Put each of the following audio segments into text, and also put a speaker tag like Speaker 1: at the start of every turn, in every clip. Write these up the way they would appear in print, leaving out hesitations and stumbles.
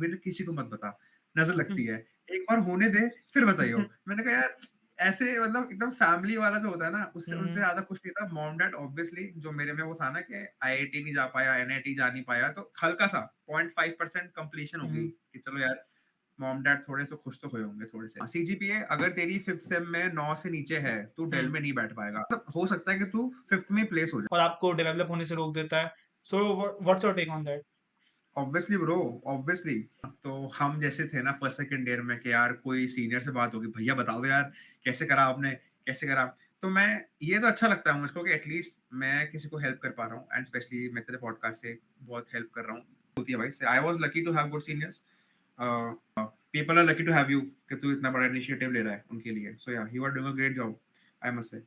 Speaker 1: अभी ना किसी को मत बता, नज़र लगती है। एक बार होने दे, फिर बताइयो। मैंने कहा यार ऐसे मतलब एकदम फैमिली वाला जो होता है ना, उससे उनसे
Speaker 2: हुँ,
Speaker 1: ज़्यादा कुछ नहीं था। मॉम-डैड ऑब्वियसली जो मेरे में वो था ना कि आईआईटी नहीं जा पाया, एनआईटी जा नहीं पाया, तो हल्का-सा 0.5% कंप्लीशन हो गई
Speaker 2: हुँ,
Speaker 1: कि चलो यार मॉम-डैड थोड़े से खुश तो हुए होंगे थोड़े से। सीजीपीए अगर तेरी 5th सेम में 9 से नीचे है, तू डेल
Speaker 2: हुँ।
Speaker 1: में नहीं बैठ पाएगा। मतलब हो सकता है कि तू 5th में प्लेस हो जाए।
Speaker 2: और आपको डेवलप होने से रोक देता है। So what's your take on that?
Speaker 1: Obviously bro, obviously. तो हम जैसे थे ना फर्स्ट सेकंड ईयर में कि यार कोई सीनियर से बात होगी, भैया बता दो यार कैसे करा आपने, कैसे करा? तो मैं ये तो अच्छा लगता है मुझको कि एटलीस्ट मैं किसी को हेल्प कर पा रहा हूँ एंड स्पेशली मैं तेरे पॉडकास्ट से बहुत हेल्प कर रहा हूँ। होती है भाई। I was lucky to have good seniors. People are lucky to have you कि तू इतना बड़ा इनिशिएटिव ले रहा है उनके लिए। So yeah you are doing a great job, I must say.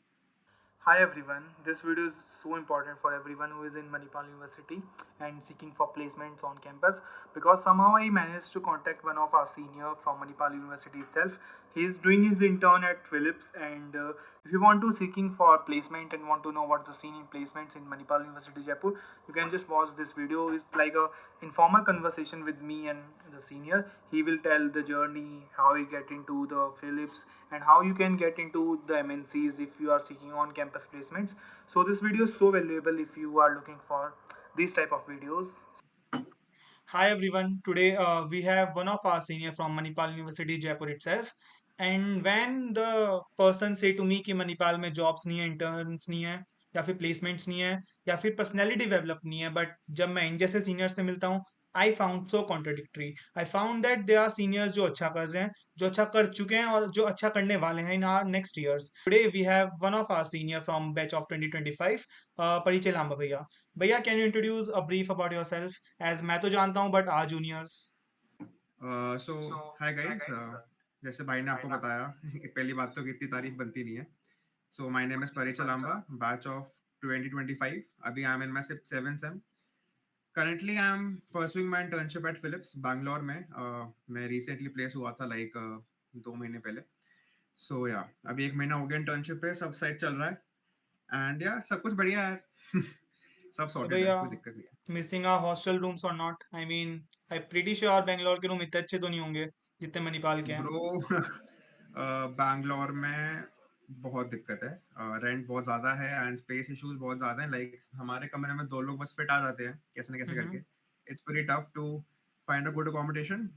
Speaker 3: Hi everyone, this video is so important for everyone who is in Manipal University and seeking for placements on campus because somehow I managed to contact one of our senior from Manipal University itself. He is doing his intern at Philips and if you want to seeking for placement and want to know what the scene in placements in Manipal University Jaipur, you can just watch this video. It's like a informal conversation with me and the senior. He will tell the journey, how he get into the Philips and how you can get into the MNCs if you are seeking on campus placements. So this video is so valuable if you are looking for these type of videos.
Speaker 2: Hi everyone. Today we have one of our senior from Manipal University Jaipur itself. And when the person say to me कि मणिपाल में jobs नहीं है, interns नहीं है, या फिर placements नहीं है, या फिर personality develop नहीं है, but जब मैं इन जैसे senior से मिलता हूँ, I found so contradictory. I found that there are seniors जो अच्छा कर रहे हैं, जो अच्छा कर चुके हैं और जो अच्छा करने वाले हैं in our next years. Today we have one of our senior from batch of 2025, परिचय लांबा भैया. भैया, can you introduce a brief about yourself? As मैं तो जानता हूँ बट आ जूनियर्स।
Speaker 1: So hi guys. जैसे भाई ने आपको बताया कि पहली बात तो कि इतनी तारीफ बनती नहीं है। सो माय नेम इज परिचय लांबा, बैच ऑफ 2025। अभी I am in my 7th sem. Currently I am pursuing my internship at Philips Bangalore में। मैं रिसेंटली प्लेस हुआ था लाइक 2 महीने पहले। सो या अभी 1 महीना हो गया इंटर्नशिप पे, सब साइट चल रहा है एंड या सब कुछ बढ़िया है। सब
Speaker 2: तो
Speaker 1: सॉर्टेड है,
Speaker 2: भैया,
Speaker 1: कोई दिक्कत नहीं
Speaker 2: मिसिंग आ हॉस्टल रूम्स और not? I mean, I pretty sure Bangalore के रूम इतने अच्छे तो नहीं होंगे जितने मणिपाल के
Speaker 1: है
Speaker 2: हैं।
Speaker 1: ब्रो। बैंगलोर में बहुत दिक्कत है। रेंट बहुत ज़्यादा है एंड स्पेस इश्यूज बहुत ज़्यादा हैं। लाइक हमारे कमरे में 2 लोग बस फिट आ जाते हैं कैसे न कैसे करके।
Speaker 2: Hmm.
Speaker 1: It's very tough to find a good accommodation,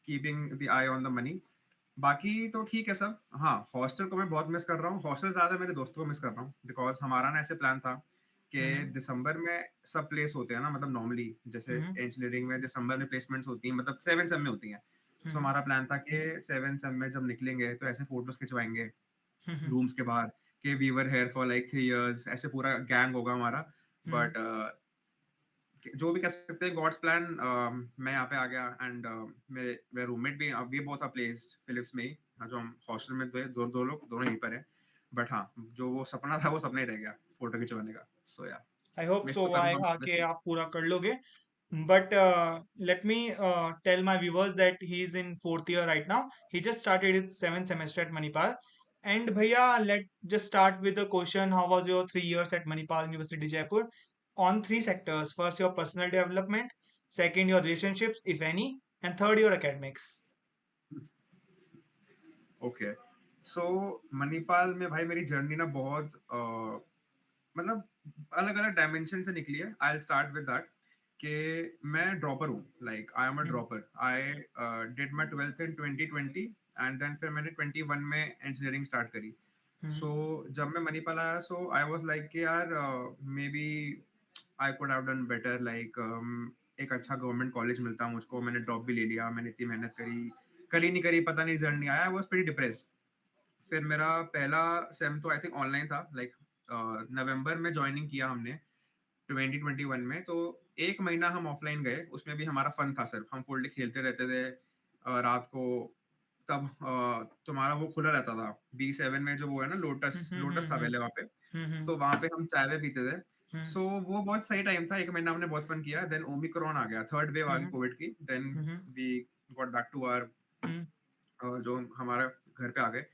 Speaker 1: keeping the eye on the money. बाकी तो ठीक है सब। हाँ, हॉस्टल को मैं बहुत मिस कर रहा हूँ। हॉस्टल ज़्यादा मेरे दोस्तों को मिस कर रहा हूँ बिकॉज़ हमारा ना ऐसे प्लान था कि
Speaker 2: हम्म।
Speaker 1: दिसंबर में सब प्लेस होते हैं ना, मतलब नॉर्मली जैसे
Speaker 2: हम्म।
Speaker 1: इंजीनियरिंग में दिसंबर में प्लेसमेंट्स होती हैं, मतलब 7 सेम में होती हैं। सो
Speaker 2: हम्म।
Speaker 1: हमारा प्लान था कि 7 सेम में जब निकलेंगे तो ऐसे फोटोज़ खिंचवाएँगे
Speaker 2: हम्म।
Speaker 1: रूम्स के बाहर कि we were here for like 3 years, ऐसे पूरा गैंग होगा हमारा।
Speaker 2: हम्म।
Speaker 1: बट जो भी कह सकते हैं गॉड्स प्लान। मैं यहाँ पे आ गया एंड मेरे मेरे रूममेट भी we both are placed Philips में ही। हाँ, जो हम हॉस्टल में थे दो लोग दोनों यहीं पर हैं। बट हाँ, जो वो सपना था वो सपना ही रह गया फोटो खिंचवाने का। सो या
Speaker 2: आई होप
Speaker 1: मिस
Speaker 2: सो
Speaker 1: तो
Speaker 2: आए
Speaker 1: करूंगा
Speaker 2: आके
Speaker 1: ऑब्वियसली।
Speaker 2: आप पूरा कर लोगे। But let me tell my viewers that he is in fourth year right now. He just started his seventh semester at Manipal. And bhaiya, let just start with the question: how was your 3 years at Manipal University Jaipur? On three sectors: first, your personal development; second, your relationships, if any; and third, your academics.
Speaker 1: Okay. So Manipal में भाई मेरी journey ना बहुत मतलब अलग अलग dimension से निकली है। आई स्टार्ट विद दैट कि मैं ड्रॉपर हूँ। Like I am a
Speaker 2: Hmm.
Speaker 1: Dropper. I did my 12th in 2020 and then फिर मैंने 21 में इंजीनियरिंग स्टार्ट करी।
Speaker 2: Hmm.
Speaker 1: सो जब मैं मणिपाल आया सो आई वाज लाइक कि यार maybe I could have done better. Like एक अच्छा गवर्नमेंट कॉलेज मिलता मुझको। मैंने ड्रॉप भी ले लिया, मैंने इतनी मेहनत करी, करी नहीं करी पता नहीं, रिजल्ट नहीं आया। I was pretty depressed. फिर मेरा पहला सेम तो आई थिंक ऑनलाइन था। लाइक नवंबर में ज्वाइनिंग किया हमने 2021 में। तो 1 महीना हम ऑफलाइन गए, उसमें भी हमारा फन था। सिर्फ हम फुल डे खेलते रहते थे रात को। तब तुम्हारा वो खुला रहता था B7 में, जो वो है ना
Speaker 2: Hmm.
Speaker 1: Lotus,
Speaker 2: Hmm.
Speaker 1: लोटस था
Speaker 2: Hmm.
Speaker 1: पहले वहाँ पे।
Speaker 2: Hmm. Hmm.
Speaker 1: तो वहाँ पे हम चाय पे पीते थे।
Speaker 2: Hmm.
Speaker 1: सो वो बहुत सही टाइम था। 1 महीना हमने बहुत फन किया। देन ओमिक्रॉन आ गया, थर्ड वेव आ गई
Speaker 2: Hmm.
Speaker 1: कोविड की। Then
Speaker 2: Hmm.
Speaker 1: We got back to our
Speaker 2: Hmm.
Speaker 1: जो हमारा घर पे आ गए।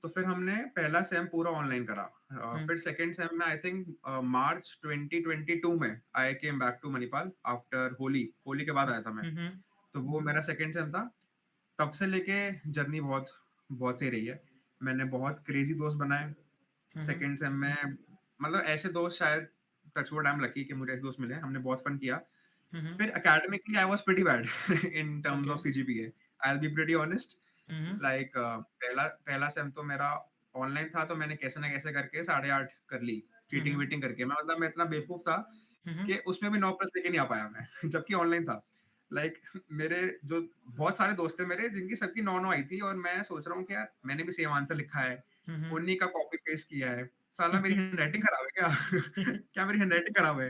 Speaker 1: तो फिर हमने पहला सेम पूरा ऑनलाइन करा।
Speaker 2: Hmm.
Speaker 1: फिर सेकंड सेम में आई थिंक मार्च 2022 में I came back to Manipal after Holi. Holi के बाद आया था मैं।
Speaker 2: Hmm.
Speaker 1: तो वो मेरा सेकंड सेम था। तब से लेके जर्नी बहुत बहुत सही रही है। मैंने बहुत क्रेजी दोस्त बनाए
Speaker 2: हम्म,
Speaker 1: सेकंड सेम में। मतलब ऐसे दोस्त शायद touch would I am lucky कि मुझे ऐसे दोस्त मिले, हमने बहुत फन किया।
Speaker 2: हम्म,
Speaker 1: फिर academically I was pretty bad in terms
Speaker 2: okay,
Speaker 1: of CGPA. I will be pretty honest.
Speaker 2: Hmm,
Speaker 1: like पहला पहला सेम तो मेरा ऑनलाइन था, तो मैंने कैसे ना कैसे करके 8.5 कर ली, चीटिंग
Speaker 2: हम्म,
Speaker 1: वीटिंग करके। मैं इतना बेवकूफ था
Speaker 2: हम्म,
Speaker 1: कि उसमें भी 9 प्लस लेके नहीं आ पाया मैं जबकि ऑनलाइन था। लाइक मेरे जो बहुत सारे दोस्त थे मेरे, जिनकी सबकी 9-9 आई थी, और मैं सोच रहा हूँ कि यार मैंने भी सेम आंसर लिखा है,
Speaker 2: हम्म,
Speaker 1: उन्हीं का कॉपी पेस्ट किया है। साला मेरी हैंडराइटिंग खराब है क्या? क्या मेरी हैंडराइटिंग खराब है?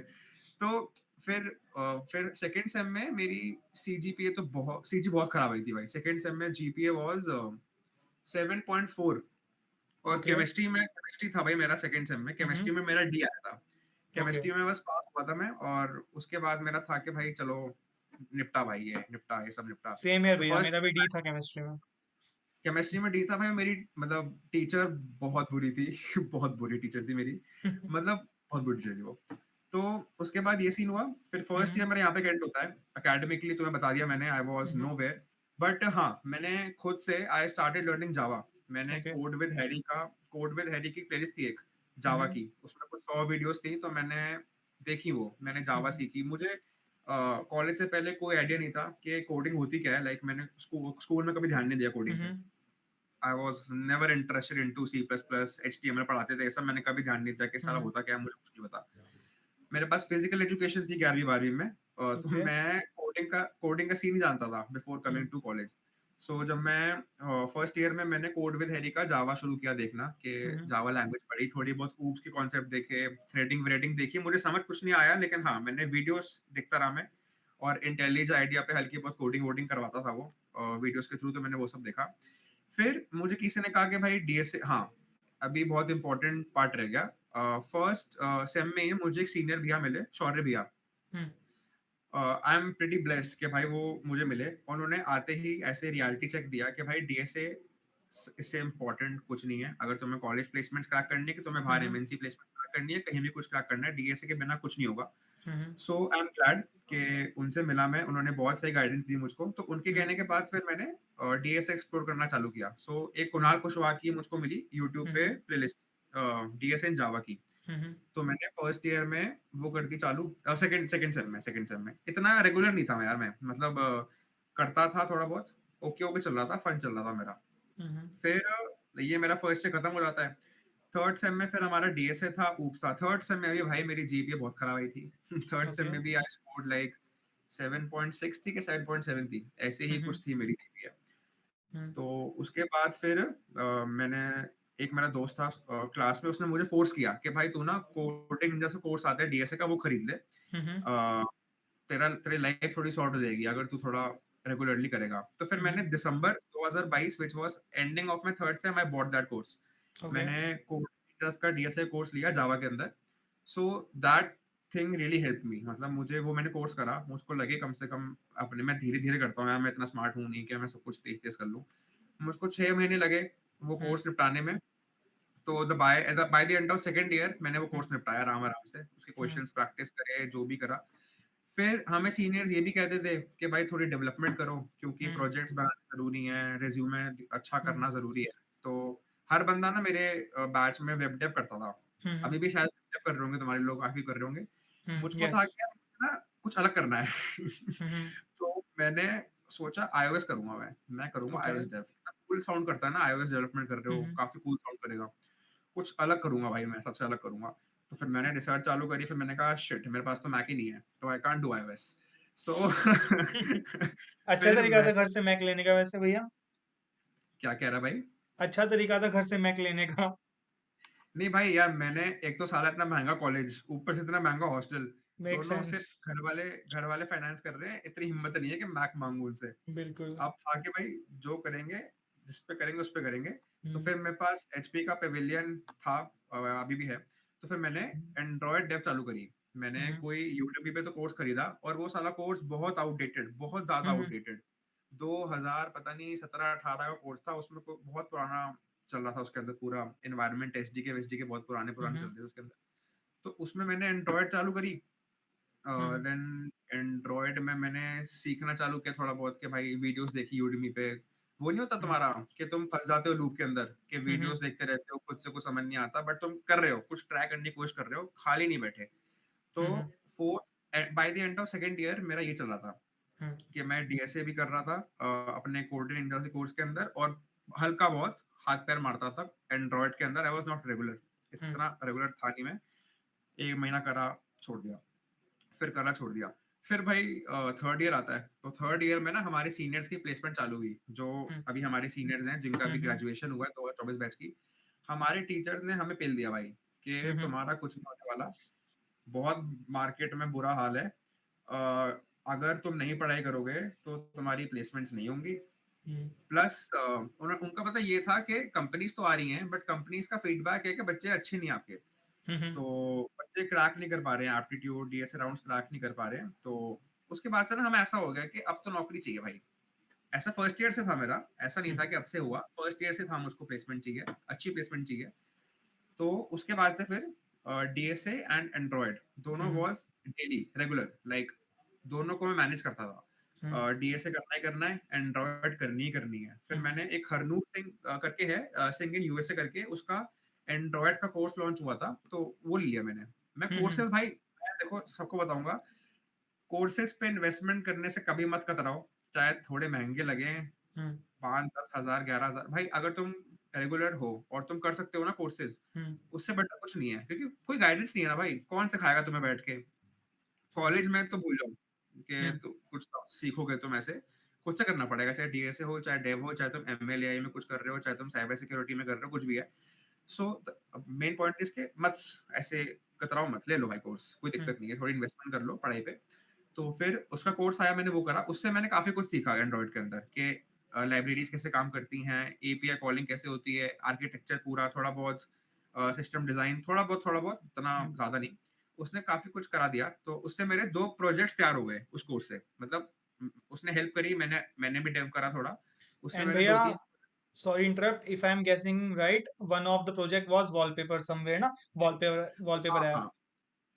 Speaker 1: तो फिर सेकंड सेम में मेरी सीजीपीए तो बहुत सीजी बहुत खराब आई थी भाई। सेकंड सेम में जीपीए वाज 7.4। और
Speaker 2: ओके,
Speaker 1: केमिस्ट्री था भाई मेरा सेकंड सेम में,
Speaker 2: हम्म,
Speaker 1: केमिस्ट्री में मेरा डी आया था।
Speaker 2: ओके,
Speaker 1: केमिस्ट्री में बस पास हुआ था मैं, और उसके बाद मेरा था कि भाई चलो निपटा भाई, ये सब निपटा।
Speaker 2: सेम यार
Speaker 1: तो
Speaker 2: भैया,
Speaker 1: फर्स्ट
Speaker 2: मेरा भी डी था केमिस्ट्री में।
Speaker 1: केमिस्ट्री में डी था भाई। मेरी मतलब टीचर बहुत बुरी थी बहुत बुरी टीचर थी मेरी, मतलब बहुत बुरी टीचर थी वो। तो उसके बाद ये सीन हुआ। फिर फर्स्ट
Speaker 2: हम्म,
Speaker 1: ईयर मेरा यहाँ पे एंड होता है। एकेडमिकली तुम्हें बता दिया मैंने, I was
Speaker 2: hmm,
Speaker 1: nowhere. But हाँ, मैंने खुद से आई स्टार्टेड लर्निंग जावा। मैंने
Speaker 2: ओके,
Speaker 1: कोड विद हैरी की प्लेलिस्ट थी एक जावा
Speaker 2: हम्म,
Speaker 1: की, उसमें कुछ 100 वीडियोस थी, तो मैंने देखी, वो मैंने जावा
Speaker 2: हम्म,
Speaker 1: सीखी। मुझे कॉलेज से पहले कोई आइडिया नहीं था कि कोडिंग होती क्या है। लाइक मैंने स्कूल में कभी ध्यान नहीं दिया कोडिंग पे।
Speaker 2: Hmm,
Speaker 1: I was never interested into C plus plus, HTML पढ़ाते थे, ये सब मैंने कभी ध्यान नहीं दिया कि साला
Speaker 2: हम्म,
Speaker 1: होता क्या है, मुझे कुछ नहीं पता। मेरे पास फिजिकल एजुकेशन थी 11वीं 12वीं में। तो
Speaker 2: ओके,
Speaker 1: मैं कोडिंग का सीन ही जानता था before coming
Speaker 2: hmm,
Speaker 1: to college. So जब मैं फर्स्ट ईयर में मैंने कोड विद हैरी का जावा शुरू किया देखना, कि
Speaker 2: हम्म,
Speaker 1: जावा लैंग्वेज पढ़ी, थोड़ी बहुत ऊप्स के कॉन्सेप्ट देखे, थ्रेडिंग व्रेडिंग देखी। मुझे समझ कुछ नहीं आया, लेकिन हाँ मैंने वीडियोस देखता रहा मैं। और इंटेलिज आइडिया पे हल्की बहुत कोडिंग वोडिंग करवाता था वो वीडियोस के थ्रू, तो मैंने वो सब देखा। फिर मुझे किसी ने कहा कि भाई डीएसए, हाँ अभी बहुत इंपॉर्टेंट पार्ट रह गया। फर्स्ट सेम में ही मुझे एक सीनियर भैया मिले, शौर्य भैया।
Speaker 2: हम्म,
Speaker 1: आई एम प्रीटी ब्लेस्ड कि भाई वो मुझे मिले, और उन्होंने आते ही ऐसे रियलिटी चेक दिया कि भाई डीएसए इससे इम्पोर्टेंट कुछ नहीं है। अगर तुम्हें कॉलेज प्लेसमेंट क्रैक करनी है, कि तुम्हें बाहर
Speaker 2: हम्म,
Speaker 1: एमएनसी प्लेसमेंट क्रैक करनी है, कहीं भी कुछ क्रैक करना है, डीएसए के बिना कुछ नहीं होगा।
Speaker 2: हम्म,
Speaker 1: सो आई एम ग्लैड कि उनसे मिला मैं, उन्होंने बहुत सही गाइडेंस दी मुझको। तो उनके
Speaker 2: हम्म,
Speaker 1: कहने के बाद फिर मैंने डीएसए एक्सप्लोर करना चालू किया। सो एक कुणाल कुशवाहा की मुझको मिली यूट्यूब पे
Speaker 2: हम्म,
Speaker 1: प्लेलिस्ट, डीएसए इन जावा की।
Speaker 2: हम्म,
Speaker 1: तो मैंने फर्स्ट ईयर में वो कर दी चालू। सेकंड सेकंड सेम में इतना रेगुलर नहीं था मैं यार। मैं मतलब करता था थोड़ा बहुत, ओके ओके चल रहा था, फन चल रहा था मेरा।
Speaker 2: हम्म,
Speaker 1: फिर ये मेरा फर्स्ट ईयर खत्म हो जाता है। थर्ड सेम में फिर हमारा डीएसए था, ऊप्स था। थर्ड सेम में भी भाई मेरी जीपीए बहुत खराब आई थी थर्ड सेम
Speaker 2: ओके,
Speaker 1: में भी आई स्कोर्ड लाइक 7.6 थी कि 7.7 थी, ऐसे ही
Speaker 2: हम्म,
Speaker 1: कुछ थी मेरी जीपीए।
Speaker 2: हम्म,
Speaker 1: तो उसके बाद फिर मैंने, एक मेरा दोस्त था क्लास में, उसने मुझे फोर्स किया कि भाई तू ना कोडिंग जैसा कोर्स आता है डीएसए का, वो खरीद ले।
Speaker 2: हम्म,
Speaker 1: तेरी लाइफ थोड़ी सॉर्ट हो जाएगी अगर तू थोड़ा रेगुलरली करेगा। तो फिर मैंने
Speaker 2: हम्म,
Speaker 1: दिसंबर 2022, which was ending of my third same, I bought that course.
Speaker 2: Okay,
Speaker 1: मैंने कोडिंग का डीएसए कोर्स लिया जावा के अंदर। So that thing really help me. मतलब मुझे वो मैंने कोर्स करा, मुझको लगे कम से कम अपने, मैं धीरे धीरे करता हूँ यार, मैं इतना स्मार्ट हूँ नहीं कि मैं सब कुछ तेज तेज कर लूँ। मुझको 6 महीने लगे वो
Speaker 2: हम्म,
Speaker 1: कोर्स निपटाने में। तो bye the end of second year मैंने वो
Speaker 2: हम्म,
Speaker 1: कोर्स निपटाया आराम आराम से, उसके
Speaker 2: हम्म,
Speaker 1: क्वेश्चंस प्रैक्टिस करे, जो भी करा। फिर हमें सीनियर्स ये भी कहते थे कि भाई थोड़ी डेवलपमेंट करो, क्योंकि
Speaker 2: हम्म,
Speaker 1: प्रोजेक्ट्स बनाना जरूरी है, रिज्यूमे अच्छा
Speaker 2: हम्म,
Speaker 1: करना जरूरी है। तो हर बंदा ना मेरे बैच में वेब डेव करता था।
Speaker 2: हम्म,
Speaker 1: अभी भी शायद वेब डेव कर रहे होंगे, तुम्हारे लोग काफी कर रहे होंगे। मुझको था
Speaker 2: यस,
Speaker 1: कि यार मुझे ना कुछ अलग करना है
Speaker 2: हम्म,
Speaker 1: तो मैंने सोचा iOS करूंगा, मैं करूंगा
Speaker 2: okay,
Speaker 1: iOS dev. Cool sound करता है ना, iOS डेवलपमेंट कर रहे हो,
Speaker 2: हम्म,
Speaker 1: काफी कूल साउंड करेगा। कुछ अलग करूंगा भाई, मैं सबसे अलग करूंगा। तो फिर मैंने रिसर्च चालू करी, फिर मैंने कहा शिट, मेरे पास तो मैक ही नहीं है, तो आई कांट डू iOS। सो
Speaker 2: अच्छा
Speaker 1: फिर
Speaker 2: तरीका
Speaker 1: मैं,
Speaker 2: था घर से मैक लेने का वैसे भैया।
Speaker 1: क्या कह रहा भाई?
Speaker 2: अच्छा तरीका था घर से मैक लेने का।
Speaker 1: नहीं भाई यार, मैंने एक तो साला इतना महंगा कॉलेज, ऊपर से इतना महंगा हॉस्टल,
Speaker 2: मेक
Speaker 1: दोनों
Speaker 2: सेंस।
Speaker 1: सिर्फ घर वाले फाइनेंस कर रहे हैं, इतनी हिम्मत नहीं है कि मैक मांगू उनसे।
Speaker 2: बिल्कुल।
Speaker 1: अब था कि भाई जो करेंगे, जिस पे करेंगे उस पे करेंगे। तो
Speaker 2: हम्म,
Speaker 1: फिर मेरे पास एचपी का पेविलियन था, अभी भी है। तो फिर मैंने एंड्रॉयड डेव चालू करी। मैंने
Speaker 2: हम्म,
Speaker 1: कोई यूट्यूब पे तो कोर्स खरीदा, और वो साला कोर्स बहुत आउटडेटेड, बहुत ज्यादा
Speaker 2: हम्म,
Speaker 1: आउटडेटेड। 2000 पता नहीं 17-18 का कोर्स था, उसमें बहुत पुराना चल रहा था। उसके अंदर पूरा एनवायरनमेंट एसडीके बहुत पुराने पुराने चल
Speaker 2: हम्म,
Speaker 1: रहे थे उसके अंदर। तो उसमें मैंने एंड्रॉयड चालू करी।
Speaker 2: हम्म,
Speaker 1: देन एंड्रॉयड में मैंने सीखना चालू किया थोड़ा बहुत कि भाई वीडियोस देखी यूडेमी पे। वो नहीं होता
Speaker 2: हुँ,
Speaker 1: तुम्हारा कि तुम फंस जाते हो लूप के अंदर कि
Speaker 2: हुँ, हुँ,
Speaker 1: वीडियोस देखते रहते हो, खुद से कुछ समझ नहीं आता, बट तुम कर रहे हो, कुछ ट्राई करने की कोशिश कर रहे हो, खाली नहीं बैठे। तो
Speaker 2: hmm, hmm,
Speaker 1: fourth by the end of second year मेरा ये चल रहा था
Speaker 2: हुँ,
Speaker 1: कि मैं डीएसए भी कर रहा था अपने कोडिंग इंडस्ट्री कोर्स के अंदर, और हल्का बहुत हाथ पैर मारता था एंड्रॉयड के अंदर। आई वाज नॉट रेगुलर,
Speaker 2: हुँ,
Speaker 1: इतना रेगुलर था नहीं मैं। 1 महीना करा, छोड़ दिया, फिर करना छोड़ दिया। फिर भाई थर्ड ईयर आता है, तो थर्ड ईयर में ना हमारे सीनियर्स की प्लेसमेंट चालू हुई, जो
Speaker 2: हुँ,
Speaker 1: अभी हमारे सीनियर्स हैं जिनका
Speaker 2: हुँ,
Speaker 1: भी
Speaker 2: हुँ,
Speaker 1: ग्रेजुएशन हुआ है 2024 बैच की। हमारे टीचर्स ने हमें पेल दिया भाई कि
Speaker 2: हुँ, हुँ,
Speaker 1: तुम्हारा कुछ नहीं होने वाला, बहुत मार्केट में बुरा हाल है। अगर तुम नहीं पढ़ाई करोगे तो तुम्हारी प्लेसमेंट्स नहीं होंगी।
Speaker 2: हुँ,
Speaker 1: प्लस उनका पता ये था कि कंपनीज तो आ रही हैं, बट कंपनीज का फीडबैक है कि बच्चे अच्छे नहीं आपके,
Speaker 2: हुँ, हुँ,
Speaker 1: तो बच्चे क्रैक नहीं कर पा रहे हैं, एप्टीट्यूड डीएसए राउंड्स क्रैक नहीं कर पा रहे हैं। तो उसके बाद से ना हमें ऐसा हो गया कि अब तो नौकरी चाहिए भाई। ऐसा फर्स्ट ईयर से था मेरा, ऐसा नहीं
Speaker 2: हुँ,
Speaker 1: था कि अब से हुआ, फर्स्ट ईयर से था, मुझको प्लेसमेंट चाहिए, अच्छी प्लेसमेंट चाहिए। तो उसके बाद से फिर डीएसए एंड एंड्रॉयड दोनों
Speaker 2: हुँ,
Speaker 1: वाज डेली रेगुलर, लाइक दोनों को मैं मैनेज करता
Speaker 2: हुँ,
Speaker 1: था। डीएसए करना है, एंड्रॉयड करनी ही करनी है। फिर
Speaker 2: हुँ,
Speaker 1: मैंने एक हरनूर सिंह करके है, सिंग इन यूएसए करके, उसका एंड्रॉयड का कोर्स लॉन्च हुआ था, तो वो लिया मैंने। मैं
Speaker 2: हुँ, हुँ,
Speaker 1: कोर्सेज भाई, मैं देखो सबको बताऊंगा, कोर्सेज पे इन्वेस्टमेंट करने से कभी मत कतराओ, चाहे थोड़े महंगे लगे,
Speaker 2: हुँ,
Speaker 1: 5-10 हज़ार 11 हज़ार। भाई अगर तुम रेगुलर हो और तुम कर सकते हो ना कोर्सेज,
Speaker 2: हुँ,
Speaker 1: उससे बेटर कुछ नहीं है, क्योंकि कोई गाइडेंस नहीं है ना भाई, कौन सिखाएगा तुम्हें बैठ के। कॉलेज में तो भूल जाओ कि
Speaker 2: हुँ,
Speaker 1: तो कुछ सीखोगे तुम ऐसे, खुद से करना पड़ेगा, चाहे डीएसए हो, चाहे डेव हो, चाहे तुम एमएल एआई में कुछ कर रहे हो, चाहे तुम साइबर सिक्योरिटी में कर रहे हो, कुछ भी है। सो मेन पॉइंट इज के मत ऐसे कतराओ मत, ले लो भाई कोर्स, कोई
Speaker 2: हुँ,
Speaker 1: दिक्कत नहीं है, थोड़ी इन्वेस्टमेंट कर लो पढ़ाई पे। तो फिर उसका कोर्स आया, मैंने वो करा, उससे मैंने काफी कुछ सीखा एंड्रॉइड के अंदर कि लाइब्रेरीज कैसे काम करती हैं, एपीआई कॉलिंग कैसे होती है, आर्किटेक्चर पूरा, थोड़ा बहुत सिस्टम डिजाइन, थोड़ा बहुत, इतना
Speaker 2: हुँ,
Speaker 1: ज्यादा नहीं। उसने काफी कुछ करा दिया, तो उससे मेरे 2 प्रोजेक्ट्स तैयार हो गए उस कोर्स से, मतलब उसने हेल्प करी, मैंने मैंने भी डेव करा थोड़ा, उससे
Speaker 2: एंड
Speaker 1: मेरे
Speaker 2: भैया
Speaker 1: 2-3।
Speaker 2: sorry interrupt if I'm guessing right one of the project was wallpaper somewhere ना
Speaker 1: हाँ,
Speaker 2: wallpaper app
Speaker 1: हाँ।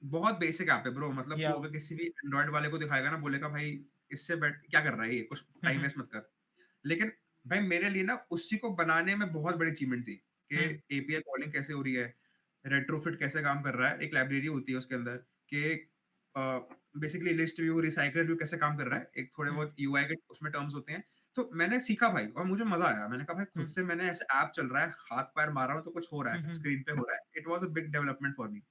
Speaker 1: बहुत बेसिक ऐप है ब्रो, मतलब तू
Speaker 2: yeah
Speaker 1: अगर किसी भी एंड्रॉइड वाले को दिखाएगा ना, बोलेगा भाई इससे बैठ क्या कर रहा है ये, कुछ टाइम
Speaker 2: हम्म
Speaker 1: वेस्ट मत कर। लेकिन भाई मेरे लिए ना उसी को बनाने में बहुत बड़ी अचीवमेंट थी कि
Speaker 2: हम्म
Speaker 1: एपीआई कॉलिंग कैसे हो रही है, रेट्रोफिट कैसे काम कर रहा है, एक लाइब्रेरी होती है उसके अंदर कि basically list view, recycle view कैसे काम कर रहा है, एक थोड़े
Speaker 2: हम्म
Speaker 1: बहुत यूआई के उसमें टर्म्स होते हैं। तो मैंने सीखा भाई, और मुझे मजा आया, मैंने कहा भाई खुद
Speaker 2: हम्म
Speaker 1: से मैंने ऐसे ऐप चल रहा है, हाथ पैर मार रहा हूँ तो कुछ हो रहा है,
Speaker 2: हम्म
Speaker 1: स्क्रीन पे हो रहा है। It was a big development for me,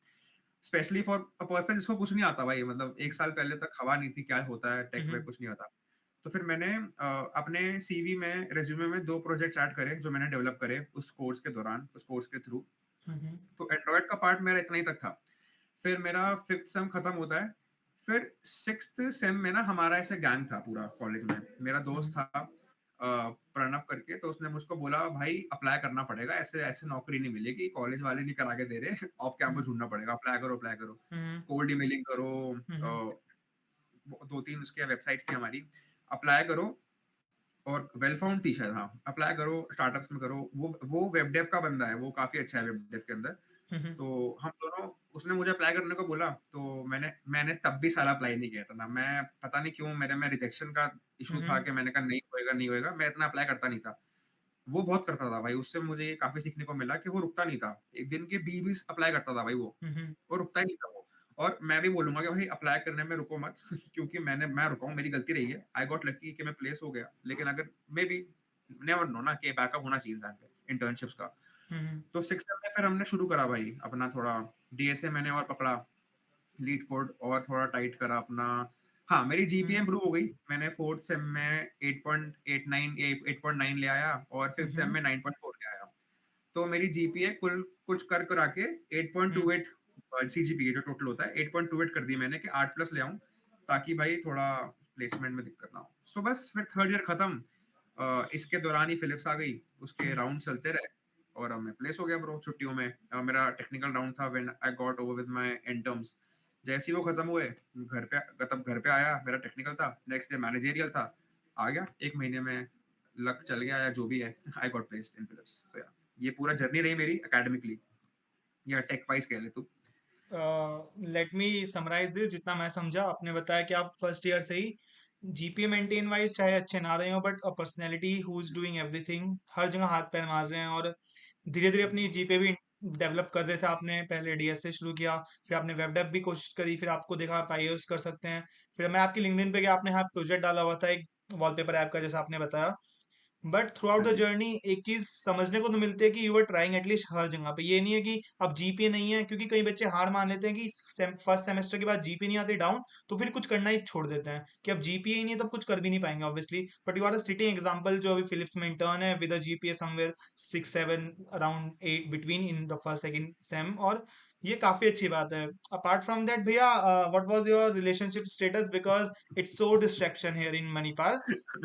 Speaker 1: specially for a person जिसको कुछ नहीं आता भाई, मतलब 1 साल पहले तक हवा नहीं थी क्या होता है टेक में,
Speaker 2: हम्म
Speaker 1: कुछ नहीं आता। तो फिर मैंने अपने सीवी में, रिज्यूमे में 2 प्रोजेक्ट्स ऐड करे जो मैंने डेवलप करे उस कोर्स के दौरान, उस कोर्स के थ्रू।
Speaker 2: हम्म
Speaker 1: तो एंड्रॉयड का पार्ट मेरा इतना ही तक था। फिर मेरा 5th सेम खत्म होता है। फिर 6th सेम में ना हमारा ऐसे गैंग था पूरा कॉलेज में। मेरा दोस्त था प्रणव करके, तो उसने मुझको बोला भाई अप्लाई करना पड़ेगा, ऐसे ऐसे नौकरी नहीं मिलेगी, कॉलेज वाले नहीं करा के दे रहे, ऑफ कैंपस ढूंढना पड़ेगा, अप्लाई करो अप्लाई करो,
Speaker 2: हम्म
Speaker 1: कोल्ड ईमेलिंग करो,
Speaker 2: हम्म
Speaker 1: 2-3 उसके वेबसाइट्स थी हमारी, अप्लाई करो, और वेल फाउंड थी शायद, हाँ, अप्लाई करो स्टार्टअप्स में करो। वो वेब डेव का बंदा है, वो काफी अच्छा है वेब डेव के अंदर।
Speaker 2: हम्म
Speaker 1: तो हम दोनों, उसने मुझे अप्लाई करने को बोला, तो मैंने तब भी साला अप्लाई नहीं किया था ना, मैं पता नहीं क्यों मेरे में रिजेक्शन का इशू था
Speaker 2: हम्म
Speaker 1: कि मैंने कहा नहीं होएगा नहीं होएगा, मैं इतना अप्लाई करता नहीं था। वो बहुत करता था भाई, उससे मुझे ये काफी सीखने को मिला कि वो रुकता नहीं था, एक दिन के 20-20 अप्लाई करता था भाई
Speaker 2: हम्म
Speaker 1: वो रुकता ही नहीं था वो। और मैं भी बोलूंगा कि भाई अप्लाई करने में रुको मत क्योंकि मैं रुका हूँ, मेरी गलती रही है, आई गॉट लकी कि मैं प्लेस हो गया, लेकिन अगर मे बी नेवर नो ना कि बैकअप होना चाहिए इंसान पे इंटर्नशिप्स का।
Speaker 2: हम्म
Speaker 1: तो 6 में फिर हमने शुरू करा भाई अपना थोड़ा डीएसए मैंने और पकड़ा, लीड कोड और थोड़ा टाइट करा अपना। हाँ, मेरी जीपीए
Speaker 2: हम्म
Speaker 1: इंप्रूव हो गई, मैंने 4th सेम में 8.89 8.9 ले आया, और 5th सेम
Speaker 2: हम्म
Speaker 1: में 9.4 ले आया। तो मेरी जीपीए कुल कुछ कर करा के
Speaker 2: हम्म
Speaker 1: 8.28, सीजीपीए जो टोटल होता है 8.28 कर दी मैंने कि 8 प्लस ले आऊं, ताकि भाई थोड़ा प्लेसमेंट में दिक्कत ना हो। सो बस फिर थर्ड ईयर खत्म, इसके दौरान ही फिलिप्स आ गई, उसके
Speaker 2: हम्म
Speaker 1: राउंड चलते रहे, और अब मैं प्लेस हो गया ब्रो छुट्टियों में। मेरा टेक्निकल राउंड था when I got over with my and terms. जैसे ही वो खत्म हुए, घर पे आया, मेरा टेक्निकल था, नेक्स्ट डे मैनेजरियल था, आ गया 1 महीने में, लक चल गया या जो भी है I got placed in Philips. So या ये पूरा जर्नी रही मेरी एकेडमिकली, या टेक वाइज कह ले तू।
Speaker 2: लेट मी समराइज दिस जितना मैं समझा। आपने बताया कि आप फर्स्ट ईयर से ही जीपीए मेंटेन वाइज चाहे अच्छे ना रहे हो, but a personality who is doing everything, हर जगह हाथ पैर मार रहे हैं और धीरे धीरे अपनी जीपीए भी डेवलप कर रहे थे। आपने पहले डीएस से शुरू किया, फिर आपने वेब डेव भी कोशिश करी, फिर आपको देखा आप आईएएस कर सकते हैं। फिर मैं आपकी लिंक्डइन पे गया, आपने यहाँ प्रोजेक्ट डाला हुआ था एक वॉलपेपर ऐप का, जैसा आपने बताया। बट थ्रू आउट
Speaker 1: हाँ
Speaker 2: द
Speaker 1: जी।
Speaker 2: जर्नी एक चीज समझने को तो मिलती है कि यू आर ट्राइंग एटलीस्ट हर जगह पे। ये नहीं है कि अब जीपीए नहीं है, क्योंकि कई बच्चे हार मान लेते हैं कि फर्स्ट सेमेस्टर के बाद जीपीए नहीं आती डाउन, तो फिर कुछ करना ही छोड़ देते हैं कि अब जीपीए ही नहीं है तब कुछ कर भी नहीं पाएंगे obviously. But you are a sitting example जो अभी फिलिप्स में इंटर्न है with a GPA somewhere 6 7 around 8 between in the first second sem, और ये काफी अच्छी बात है। अपार्ट फ्रॉम दैट भैया, what was your relationship status, because it's so distraction here in Manipal,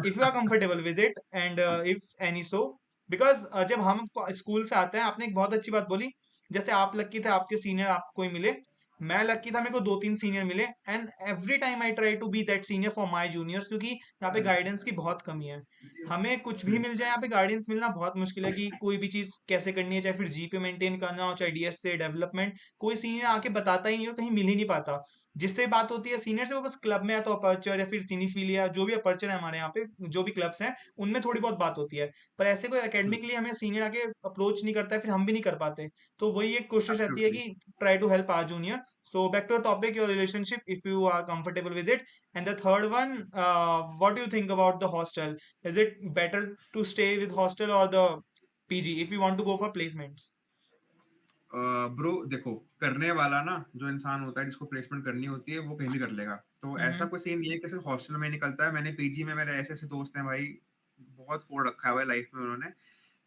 Speaker 2: if you are comfortable with it, and if any so, because जब हम school से आते हैं, आपने एक बहुत अच्छी बात बोली, जैसे आप लकी थे आपके सीनियर आपको कोई मिले, मैं लकी था मेरे को 2 3 सीनियर मिले, and every time I try to be that senior for my juniors, क्योंकि यहाँ पे गाइडेंस की बहुत कमी है। हमें कुछ भी मिल जाए यहाँ पे गाइडेंस मिलना बहुत मुश्किल है कि कोई भी चीज कैसे करनी है, चाहे फिर जीपी मेंटेन करना हो, चाहे डीएस से डेवलपमेंट, कोई सीनियर आके बताता ही नहीं, और कहीं मिल ही नहीं पाता। जिससे बात होती है सीनियर से, वो बस क्लब में या तो अपर्चर या फिर सिनीफीलिया, जो भी अपर्चर है हमारे यहाँ पे, जो भी क्लब्स हैं उनमें थोड़ी बहुत बात होती है। पर ऐसे कोई एकेडमिकली हमें सीनियर आके अप्रोच नहीं करता है, फिर हम भी नहीं कर पाते। तो वही एक कोशिश रहती है
Speaker 1: एब्सोल्युटली।
Speaker 2: कि try to help our junior. So back to topic, your relationship, if you are comfortable with it. And the third one, what do you think about the hostel? Is it better to stay with hostel और the PG if you want to go for placements?
Speaker 1: Bro देखो, करने वाला ना जो इंसान होता है जिसको प्लेसमेंट करनी होती है वो कहीं भी कर लेगा। तो ऐसा
Speaker 2: हम्म।
Speaker 1: कोई सीन नहीं है कि सिर्फ हॉस्टल में ही निकलता है। मैंने पीजी में, मेरे ऐसे ऐसे दोस्त हैं भाई, बहुत फोड़ रखा हुआ है लाइफ में उन्होंने।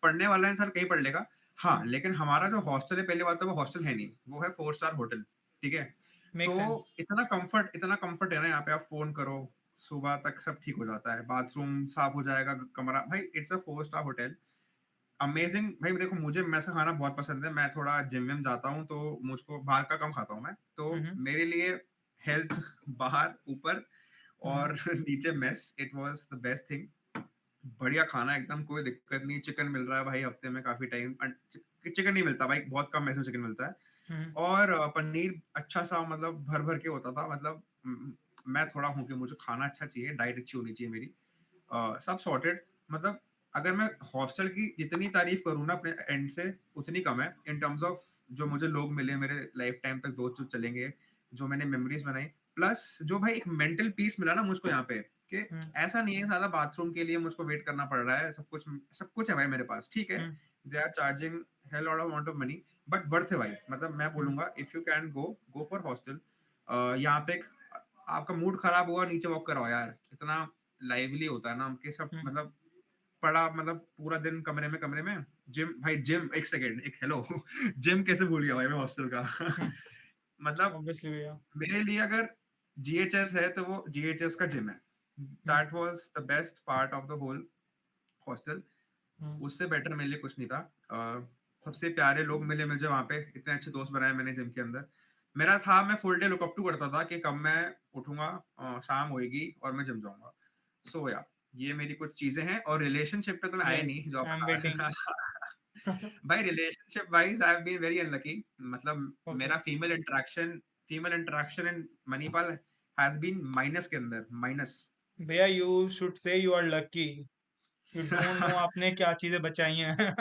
Speaker 1: पढ़ने वाला इंसान कहीं पढ़ लेगा। हाँ, लेकिन हमारा जो हॉस्टल है, पहली बात तो वो हॉस्टल है नहीं, वो है 4 स्टार होटल। ठीक है?
Speaker 2: मेक
Speaker 1: तो
Speaker 2: सेंस।
Speaker 1: इतना कंफर्ट है ना यहाँ पे, आप फ़ोन करो, सुबह तक सब ठीक हो जाता है। बाथरूम साफ हो जाएगा, कमरा भाई it's a 4 star hotel. Amazing भाई। देखो, मुझे मैस का खाना बहुत पसंद है। मैं थोड़ा जिम विम जाता हूँ, तो मुझको बाहर का कम खाता हूँ मैं। तो
Speaker 2: हम्म।
Speaker 1: मेरे लिए हेल्थ बाहर, ऊपर
Speaker 2: हम्म।
Speaker 1: और नीचे mess, it was the best thing. बढ़िया खाना एकदम, कोई दिक्कत नहीं। चिकन मिल रहा है भाई हफ्ते में काफ़ी टाइम। चिकन नहीं मिलता भाई, बहुत कम मेस में चिकन मिलता है।
Speaker 2: हम्म।
Speaker 1: और पनीर अच्छा-सा, मतलब भर-भर के होता था। मतलब मैं थोड़ा हूँ कि मुझे खाना अच्छा चाहिए, डाइट अच्छी होनी चाहिए मेरी। सब सॉर्टेड। मतलब अगर मैं हॉस्टल की जितनी तारीफ करूँ ना अपने एंड से, उतनी कम है इन टर्म्स ऑफ जो मुझे लोग मिले, मेरे लाइफ टाइम तक दोस्त जो चलेंगे, जो मैंने मेमोरीज बनाई, प्लस जो भाई एक मेंटल पीस मिला ना मुझको यहाँ पे, कि
Speaker 2: हम्म।
Speaker 1: ऐसा नहीं है साला बाथरूम के लिए मुझको वेट करना पड़ रहा है। सब कुछ है भाई मेरे पास। ठीक है,
Speaker 2: hmm.
Speaker 1: They are charging hell lot of amount of money, but worth है भाई। मतलब मैं
Speaker 2: हम्म।
Speaker 1: बोलूंगा, if you can go, go for hostel. यहाँ पे आपका मूड खराब हुआ, नीचे वॉक कराओ यार। इतना लाइवली होता है ना कि सब,
Speaker 2: हम्म।
Speaker 1: मतलब पड़ा, मतलब पूरा दिन कमरे में। जिम भाई, जिम, एक सेकेंड, एक हेलो जिम कैसे भूल गया भाई मैं हॉस्टल का।
Speaker 2: हम्म।
Speaker 1: मतलब
Speaker 2: ऑब्वियसली भैया।
Speaker 1: मेरे लिए अगर जीएचएस है तो वो जीएचएस का जिम है।
Speaker 2: Hmm.
Speaker 1: That was the best part of the whole hostel.
Speaker 2: Hmm.
Speaker 1: उससे बेटर मेरे लिए कुछ नहीं था। सबसे प्यारे लोग मिले मुझे वहां पे, इतने अच्छे दोस्त बनाए मैंने जिम के अंदर। मेरा था, मैं full day look up to करता था कि कब मैं उठूंगा, शाम होएगी और मैं जिम जाऊंगा। सो या ये मेरी कुछ चीजें हैं। और रिलेशनशिप पे तो मैं आया
Speaker 2: यस,
Speaker 1: नहीं, जो
Speaker 2: आई एम
Speaker 1: आपका
Speaker 2: वेटिंग।
Speaker 1: भाई relationship wise I have been very unlucky. मतलब
Speaker 2: ओके।
Speaker 1: मेरा female interaction in Manipal has been minus के अंदर, माइनस।
Speaker 2: भैया you should say you are lucky. You don't know आपने क्या चीजें बचाई हैं।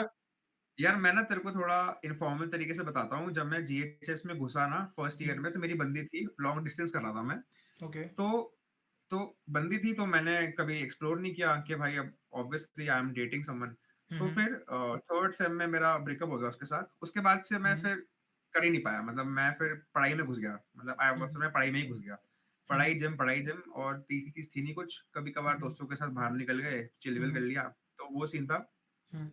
Speaker 1: यार मैं ना तेरे को थोड़ा इनफॉर्मल तरीके से बताता हूँ। जब मैं जीएचएस में घुसा ना फर्स्ट ईयर में, तो मेरी बंदी थी, लॉन्ग डिस्टेंस कर रहा था मैं।
Speaker 2: ओके।
Speaker 1: तो तो बंदी थी, तो मैंने कभी एक्सप्लोर नहीं किया कि भाई अब obviously I am dating someone. So
Speaker 2: hmm.
Speaker 1: फिर थर्ड सेम में मेरा ब्रेकअप हो गया उसके साथ। उसके बाद से मैं
Speaker 2: हम्म।
Speaker 1: फिर कर ही नहीं पाया। मतलब मैं फिर पढ़ाई में घुस गया। मतलब आई
Speaker 2: हम्म।
Speaker 1: फिर मैं पढ़ाई में ही घुस गया।
Speaker 2: हम्म।
Speaker 1: पढ़ाई जिम, और तीसरी चीज थी नहीं कुछ। कभी कभार
Speaker 2: हम्म।
Speaker 1: दोस्तों के साथ बाहर निकल गए, चिल विल कर
Speaker 2: हम्म।
Speaker 1: लिया। तो वो सीन था।
Speaker 2: हम्म।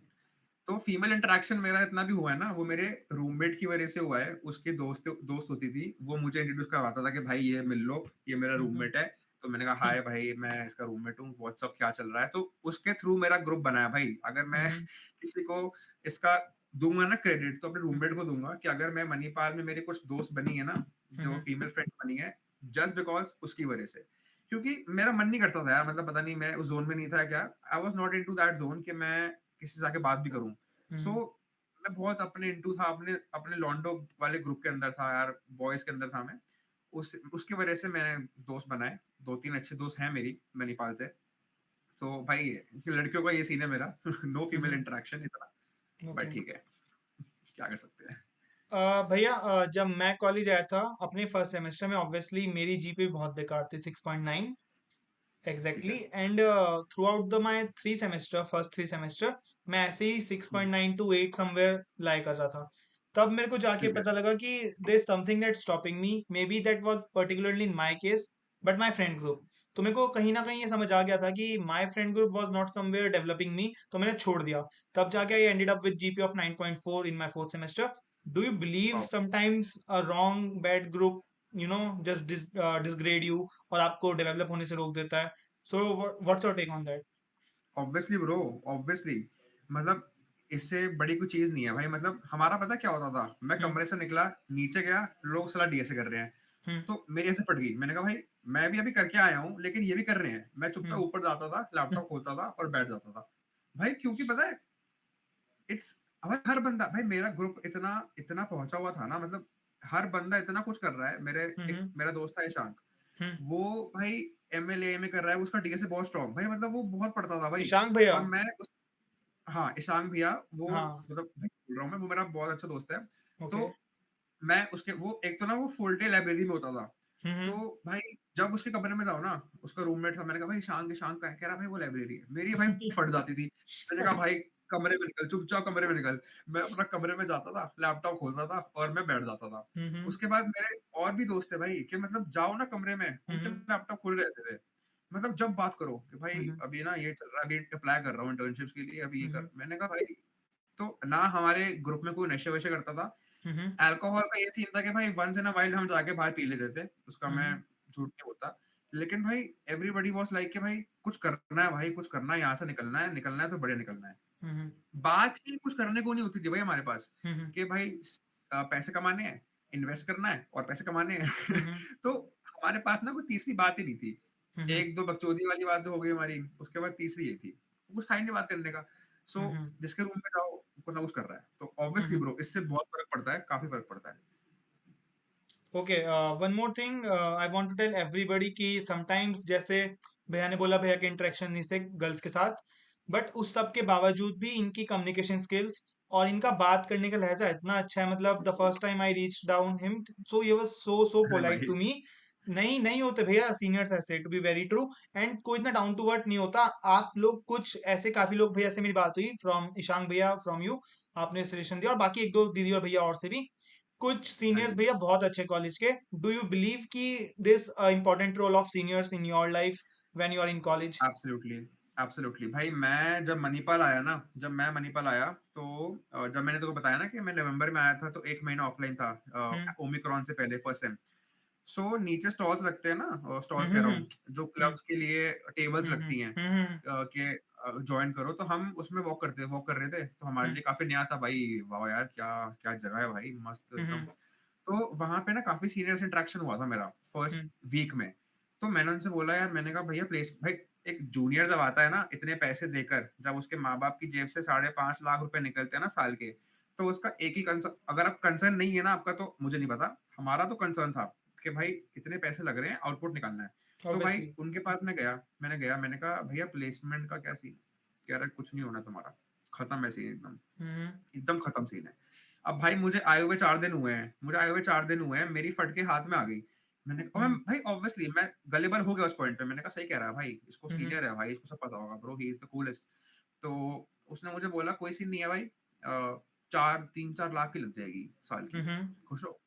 Speaker 1: तो फीमेल इंटरेक्शन मेरा इतना भी हुआ है ना, वो मेरे रूममेट की वजह से हुआ है। उसकी दोस्त दोस्त होती थी, वो मुझे इंट्रोड्यूस करवाता था कि भाई ये मिल लो, ये मेरा
Speaker 2: हम्म।
Speaker 1: रूममेट है। तो मैंने कहा
Speaker 2: हम्म।
Speaker 1: हाय भाई, मैं इसका रूममेट हूँ, व्हाट्सअप, क्या चल रहा है। तो उसके थ्रू मेरा ग्रुप बनाया भाई। अगर मैं
Speaker 2: हम्म।
Speaker 1: किसी को इसका दूंगा ना क्रेडिट, तो अपने
Speaker 2: हम्म।
Speaker 1: रूममेट को दूंगा कि अगर मैं मणिपाल में मेरे कुछ दोस्त बनी है ना, जो
Speaker 2: हम्म।
Speaker 1: फीमेल फ्रेंड्स बनी है, जस्ट बिकॉज उसकी वजह से। क्योंकि मेरा मन नहीं करता था यार। मतलब पता नहीं, मैं उस जोन में नहीं था क्या, I was not into that zone कि मैं किसी से आके बात भी करूं। सो
Speaker 2: हम्म।
Speaker 1: मैं बहुत अपने इंटू था, अपने अपने लॉन्डो वाले ग्रुप के अंदर था यार, बॉयज के अंदर था मैं। उसकी वजह से मैंने दोस्त बनाए, 2-3 अच्छे दोस्त हैं मेरी मणिपाल से। तो भाई लड़कियों का ये सीन है मेरा। नो फीमेल
Speaker 2: हम्म।
Speaker 1: इंटरेक्शन इतना,
Speaker 2: ओके।
Speaker 1: बट ठीक है, क्या कर सकते हैं।
Speaker 2: भैया, जब मैं कॉलेज आया था अपने फर्स्ट सेमेस्टर में, ऑब्वियसली मेरी जीपीए बहुत बेकार थी, 6.9
Speaker 1: ठीक
Speaker 2: एग्जैक्टली।
Speaker 1: है।
Speaker 2: And throughout the my three semester, first three semester, मैं ऐसे ही six
Speaker 1: hmm,
Speaker 2: point nine two eight somewhere lie कर रहा था। तब मेरे को जाके
Speaker 1: ठीक है।
Speaker 2: पता लगा कि there something that stopping me, maybe that was particularly in my case, but my friend group. तो मेरे को कहीं ना कहीं ये समझ आ गया था कि my friend group was not somewhere developing me, तो मैंने छोड़ दिया। तब जाके I ended up with GP of 9.4 in my fourth semester. Do you believe
Speaker 1: wow!
Speaker 2: Sometimes a wrong bad group just degrade you और आपको डेवलप होने से रोक देता है? So what's your take on that?
Speaker 1: Obviously bro, obviously, मतलब इससे बड़ी कोई चीज़ नहीं है भाई। मतलब हमारा पता है क्या होता था? मैं
Speaker 2: हम्म।
Speaker 1: कमरे से निकला, नीचे गया, लोग साला डीएसए कर रहे हैं।
Speaker 2: हम्म।
Speaker 1: तो मेरी ऐसे फट गई। मैंने कहा भाई मैं भी अभी करके आया हूँ, लेकिन ये भी कर रहे हैं। मैं चुपचाप
Speaker 2: हम्म।
Speaker 1: ऊपर जाता था, लैपटॉप खोलता था और बैठ जाता था। भाई क्योंकि पता है, इट्स भाई हर बंदा, भाई मेरा ग्रुप इतना इतना पहुंचा हुआ था ना, मतलब हर बंदा इतना कुछ कर रहा है। एक
Speaker 2: हम्म।
Speaker 1: मेरा दोस्त था ईशांक,
Speaker 2: हम्म।
Speaker 1: वो भाई एमएलए में कर रहा है, उसका डीएसए बहुत स्ट्रांग भाई, मतलब वो बहुत पढ़ता था भाई।
Speaker 2: ईशांक भैया।
Speaker 1: और मैं उस हाँ, ईशान भैया, वो
Speaker 2: हाँ।
Speaker 1: मतलब भाई बोल रहा हूँ मैं, वो मेरा बहुत अच्छा दोस्त है।
Speaker 2: ओके।
Speaker 1: तो मैं उसके वो एक तो ना वो फुल डे लाइब्रेरी में होता था। तो
Speaker 2: हम्म।
Speaker 1: भाई जब उसके कमरे में जाओ ना, उसका रूममेट था, मैंने कहा भाई ईशान ईशान कहाँ है? कह रहा भाई वो लाइब्रेरी है। मेरी भाई फट जाती थी। मैंने कहा भाई कमरे में निकल, चुपचाप कमरे में निकल। मैं अपना कमरे में जाता था, लैपटॉप खोलता था और मैं बैठ जाता था।
Speaker 2: हम्म।
Speaker 1: उसके बाद मेरे और भी दोस्त थे भाई, कि मतलब जाओ ना कमरे में, उनके
Speaker 2: हम्म।
Speaker 1: लैपटॉप खुले रहते थे। मतलब जब बात करो कि भाई
Speaker 2: हम्म।
Speaker 1: अभी ना ये चल रहा है, अभी अप्लाई कर रहा हूँ इंटर्नशिप्स के लिए, अभी ये कर।
Speaker 2: हम्म।
Speaker 1: मैंने कहा भाई, तो ना हमारे ग्रुप में कोई नशे-वशे करता था।
Speaker 2: हम्म।
Speaker 1: अल्कोहल का ये सीन था कि भाई वन्स इन अ व्हाइल हम जाके बाहर पी लेते थे, उसका मैं
Speaker 2: हम्म।
Speaker 1: झूठ नहीं बोलता। लेकिन भाई एवरीबॉडी वाज़ लाइक कि भाई कुछ करना है भाई, कुछ करना है, यहाँ से निकलना है तो बढ़िया निकलना है।
Speaker 2: हम्म।
Speaker 1: बात ही कुछ करने को नहीं होती थी भाई हमारे पास,
Speaker 2: हम्म।
Speaker 1: कि भाई पैसे कमाने हैं, इन्वेस्ट करना है और पैसे कमाने हैं।
Speaker 2: हम्म।
Speaker 1: तो हमारे पास ना कोई तीसरी बात ही नहीं थी।
Speaker 2: हम्म।
Speaker 1: 1-2 बकचोदी वाली बात तो हो गई हमारी, उसके बाद तीसरी ये थी। कुछ था ही नहीं बात करने का। सो
Speaker 2: हम्म।
Speaker 1: जिसके रूम में जाओ, कुछ ना कुछ कर रहा है। तो ऑब्वियसली
Speaker 2: हम्म।
Speaker 1: ब्रो, इससे बहुत फ़र्क पड़ता है, काफ़ी फ़र्क पड़ता है।
Speaker 2: Okay. One more thing I want to tell everybody कि समटाइम्स, जैसे भैया ने बोला भैया के इंटरेक्शन नहीं थे गर्ल्स के साथ, बट उस सब के बावजूद भी इनकी कम्युनिकेशन स्किल्स और इनका बात करने का लहजा इतना अच्छा है। मतलब the first time I reach down him, so ये वाज सो
Speaker 1: अरे
Speaker 2: पोलाइट
Speaker 1: भाई!
Speaker 2: To me. नहीं नहीं होते भैया सीनियर्स ऐसे, to be very true. And कोई इतना डाउन टू अर्थ नहीं होता। आप लोग कुछ ऐसे, काफी लोग भैया से मेरी बात हुई, फ्रॉम ईशांक भैया, फ्रॉम यू, आपने सजेशन दिया, और बाकी एक दो दीदी और भैया और से भी, कुछ
Speaker 1: हाँ
Speaker 2: सीनियर्स
Speaker 1: जी।
Speaker 2: भैया बहुत अच्छे कॉलेज के। डू यू बिलीव कि this important role of seniors in your life when you are in college?
Speaker 1: Absolutely, absolutely भाई। मैं जब मणिपाल आया ना, जब मैं मणिपाल आया तो जब मैंने तेको बताया ना कि मैं नवंबर में आया था, तो 1 महीना ऑफलाइन था
Speaker 2: हम्म।
Speaker 1: ओमिक्रॉन से पहले, फर्स्ट सेम। सो नीचे स्टॉल्स लगते हैं ना, स्टॉल्स कह
Speaker 2: हम्म।
Speaker 1: रहा हूँ, जो
Speaker 2: हम्म।
Speaker 1: क्लब्स के लिए टेबल्स
Speaker 2: हम्म।
Speaker 1: लगती हैं,
Speaker 2: हम्म।
Speaker 1: कि जॉइन करो। तो हम उसमें वॉक कर रहे थे। तो हमारे
Speaker 2: हम्म।
Speaker 1: लिए काफ़ी नया था भाई। वाह यार! क्या क्या जगह है भाई, मस्त एकदम।
Speaker 2: हम्म।
Speaker 1: तो वहाँ पे ना काफ़ी सीनियर से इंटरेक्शन हुआ था मेरा फर्स्ट
Speaker 2: हम्म।
Speaker 1: वीक में। तो मैंने उनसे बोला यार, मैंने कहा भैया प्लीज़ भाई, एक जूनियर जब आता है ना इतने पैसे देकर, जब उसके माँ-बाप की जेब से 5.5 लाख रुपए निकलते हैं ना साल के, तो उसका एक ही कंसर्न, अगर आप कंसर्न नहीं है ना आपका, तो मुझे नहीं पता, हमारा तो कंसर्न था कि भाई इतने पैसे लग रहे हैं, आउटपुट निकालना है। तो भाई
Speaker 2: ऑब्वियसली।
Speaker 1: उनके पास मैं गया, मैंने कहा भैया प्लेसमेंट का क्या सीन? कह रहा है कुछ नहीं होना तुम्हारा, खत्म है सीन एकदम,
Speaker 2: हम्म।
Speaker 1: एकदम खत्म सीन है। अब भाई मुझे आए हुए 4 दिन हुए हैं, मेरी फट के हाथ में आ गई। मैं
Speaker 2: हम्म।
Speaker 1: भाई ऑब्वियसली मैं गलेबल हो गया उस पॉइंट पे। मैंने कहा सही कह रहा है भाई, इसको
Speaker 2: हम्म।
Speaker 1: सीनियर है भाई, इसको सब पता होगा bro, he is the coolest. तो उसने मुझे बोला कोई सीन नहीं है भाई, 3-4 लाख की लग जाएगी साल की,
Speaker 2: हम्म।
Speaker 1: खुश हो।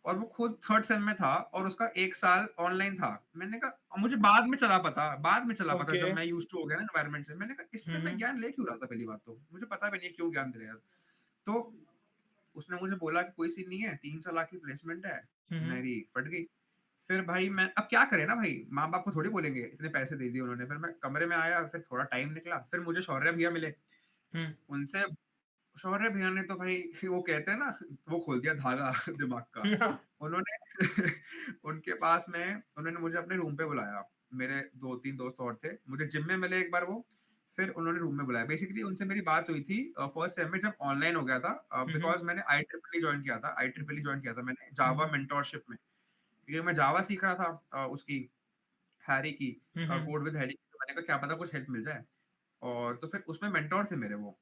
Speaker 1: और वो खुद थर्ड सेम में था और उसका 1 साल ऑनलाइन था। मैंने कहा, और मुझे बाद में चला पता
Speaker 2: ओके।
Speaker 1: जब मैं यूज्ड टू हो गया ना एनवायरनमेंट से। मैंने कहा इससे मैं
Speaker 2: हम्म।
Speaker 1: ज्ञान ले क्यों रहा था, पहली बात तो मुझे पता भी नहीं है क्यों ज्ञान दे रहा है। तो उसने मुझे बोला कि कोई सीन नहीं है, 3-4 लाख की प्लेसमेंट है।
Speaker 2: हम्म।
Speaker 1: मेरी फट गई। फिर भाई मैं अब क्या करें ना भाई, माँ-बाप को थोड़ी बोलेंगे, इतने पैसे दे दिए उन्होंने। फिर मैं कमरे में आया, फिर थोड़ा टाइम निकला, फिर मुझे शौर्य भैया मिले।
Speaker 2: हम्म।
Speaker 1: उनसे शौर्य भैया ने तो भाई वो कहते हैं ना, वो खोल दिया धागा दिमाग का। उन्होंने उनके पास में उन्होंने मुझे अपने रूम पे बुलाया। मेरे 2-3 दोस्त और थे। मुझे जिम में मिले एक बार वो, फिर उन्होंने रूम में बुलाया। बेसिकली उनसे मेरी बात हुई थी फर्स्ट सेम में जब ऑनलाइन हो गया था,
Speaker 2: हम्म,
Speaker 1: बिकॉज़ मैंने IEEE जॉइन किया था। IEEE जॉइन किया था मैंने जावा
Speaker 2: हम्म,
Speaker 1: मेंटोरशिप में। क्योंकि मैं जावा सीख रहा था, उसकी हैरी की,
Speaker 2: हम्म,
Speaker 1: कोड विद हैरी की। तो मैंने कहा क्या पता कुछ हेल्प मिल जाए। और तो फिर उसमें मेंटर थे मेरे वो।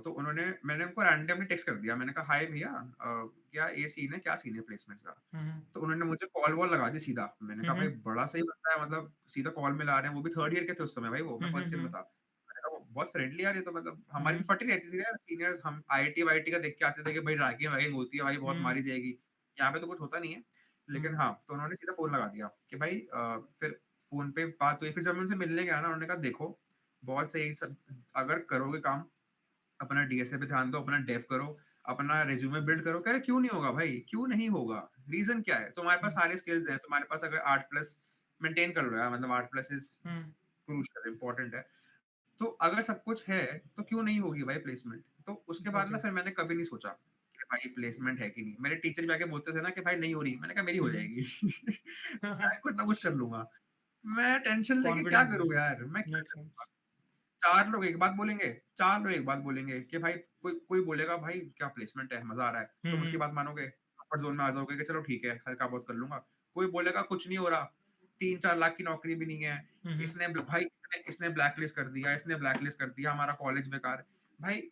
Speaker 1: तो मैंने उनको रैंडमली टेक्स्ट कर दिया। मैंने कहा हाय भैया, क्या ये सीन है, क्या सीन है प्लेसमेंट्स का?
Speaker 2: हम्म,
Speaker 1: तो उन्होंने मुझे कॉल वॉल लगा दी सीधा। मैंने कहा भाई
Speaker 2: हम्म,
Speaker 1: बड़ा सही बंदा है, मतलब सीधा कॉल में ला रहे हैं। वो भी थर्ड ईयर के थे उस समय भाई, वो मैं
Speaker 2: हम्म,
Speaker 1: फर्स्ट ईयर में
Speaker 2: हम्म,
Speaker 1: था। मैंने कहा वो बहुत फ्रेंडली यार, ये तो मतलब हमारी
Speaker 2: हम्म,
Speaker 1: भी फटी रहती थी यार सीनियर्स। हम आईआईटी वाईटी का देख के आते थे कि भाई रैगिंग वैगिंग होती है भाई, बहुत
Speaker 2: हम्म,
Speaker 1: मारी जाएगी। यहाँ पे तो कुछ होता नहीं है। लेकिन
Speaker 2: हम्म,
Speaker 1: हाँ, तो उन्होंने सीधा फोन लगा दिया कि भाई फिर फोन पे बात हुई। फिर जब मैं उनसे मिलने गया ना, उन्होंने कहा देखो बहुत सही सब, अगर करोगे काम, अपना डीएसए पे ध्यान दो, अपना डेव करो, अपना रिज्यूमे बिल्ड करो। कह रहे क्यों नहीं होगा भाई, क्यों नहीं होगा? रीजन क्या है? तुम्हारे पास
Speaker 2: हम्म,
Speaker 1: सारे स्किल्स हैं, तुम्हारे पास अगर 8 प्लस मेंटेन कर लो यार, मतलब 8 plus is
Speaker 2: hmm,
Speaker 1: crucial important है। तो अगर सब कुछ है तो क्यों नहीं होगी भाई प्लेसमेंट? तो उसके बाद ना
Speaker 2: एग्जैक्टली।
Speaker 1: फिर मैंने कभी नहीं सोचा कि भाई प्लेसमेंट है कि नहीं। मेरे टीचर भी आके बोलते थे ना कि भाई नहीं हो रही, मैंने कहा मेरी हो
Speaker 2: हम्म,
Speaker 1: जाएगी। मैं कुछ ना कुछ कर लूंगा। मैं टेंशन लेके क्या
Speaker 2: कॉन्फिडेंस
Speaker 1: करूंगा यार, मैं क्या
Speaker 2: मेक
Speaker 1: करूंगा?
Speaker 2: सेंस।
Speaker 1: 4 लोग एक बात बोलेंगे, 4 लोग एक बात बोलेंगे कि भाई कोई कोई बोलेगा भाई क्या प्लेसमेंट है, मज़ा आ रहा है। तुम उसकी
Speaker 2: हम्म,
Speaker 1: बात मानोगे, कंफर्ट ज़ोन में आ जाओगे कि चलो ठीक है, हल्का बहुत कर लूँगा। कोई बोलेगा कुछ नहीं हो रहा, 3-4 लाख की नौकरी भी नहीं है।
Speaker 2: हम्म,
Speaker 1: इसने ब्लैकलिस्ट कर दिया, इसने ब्लैकलिस्ट कर दिया, हमारा कॉलेज बेकार है। भाई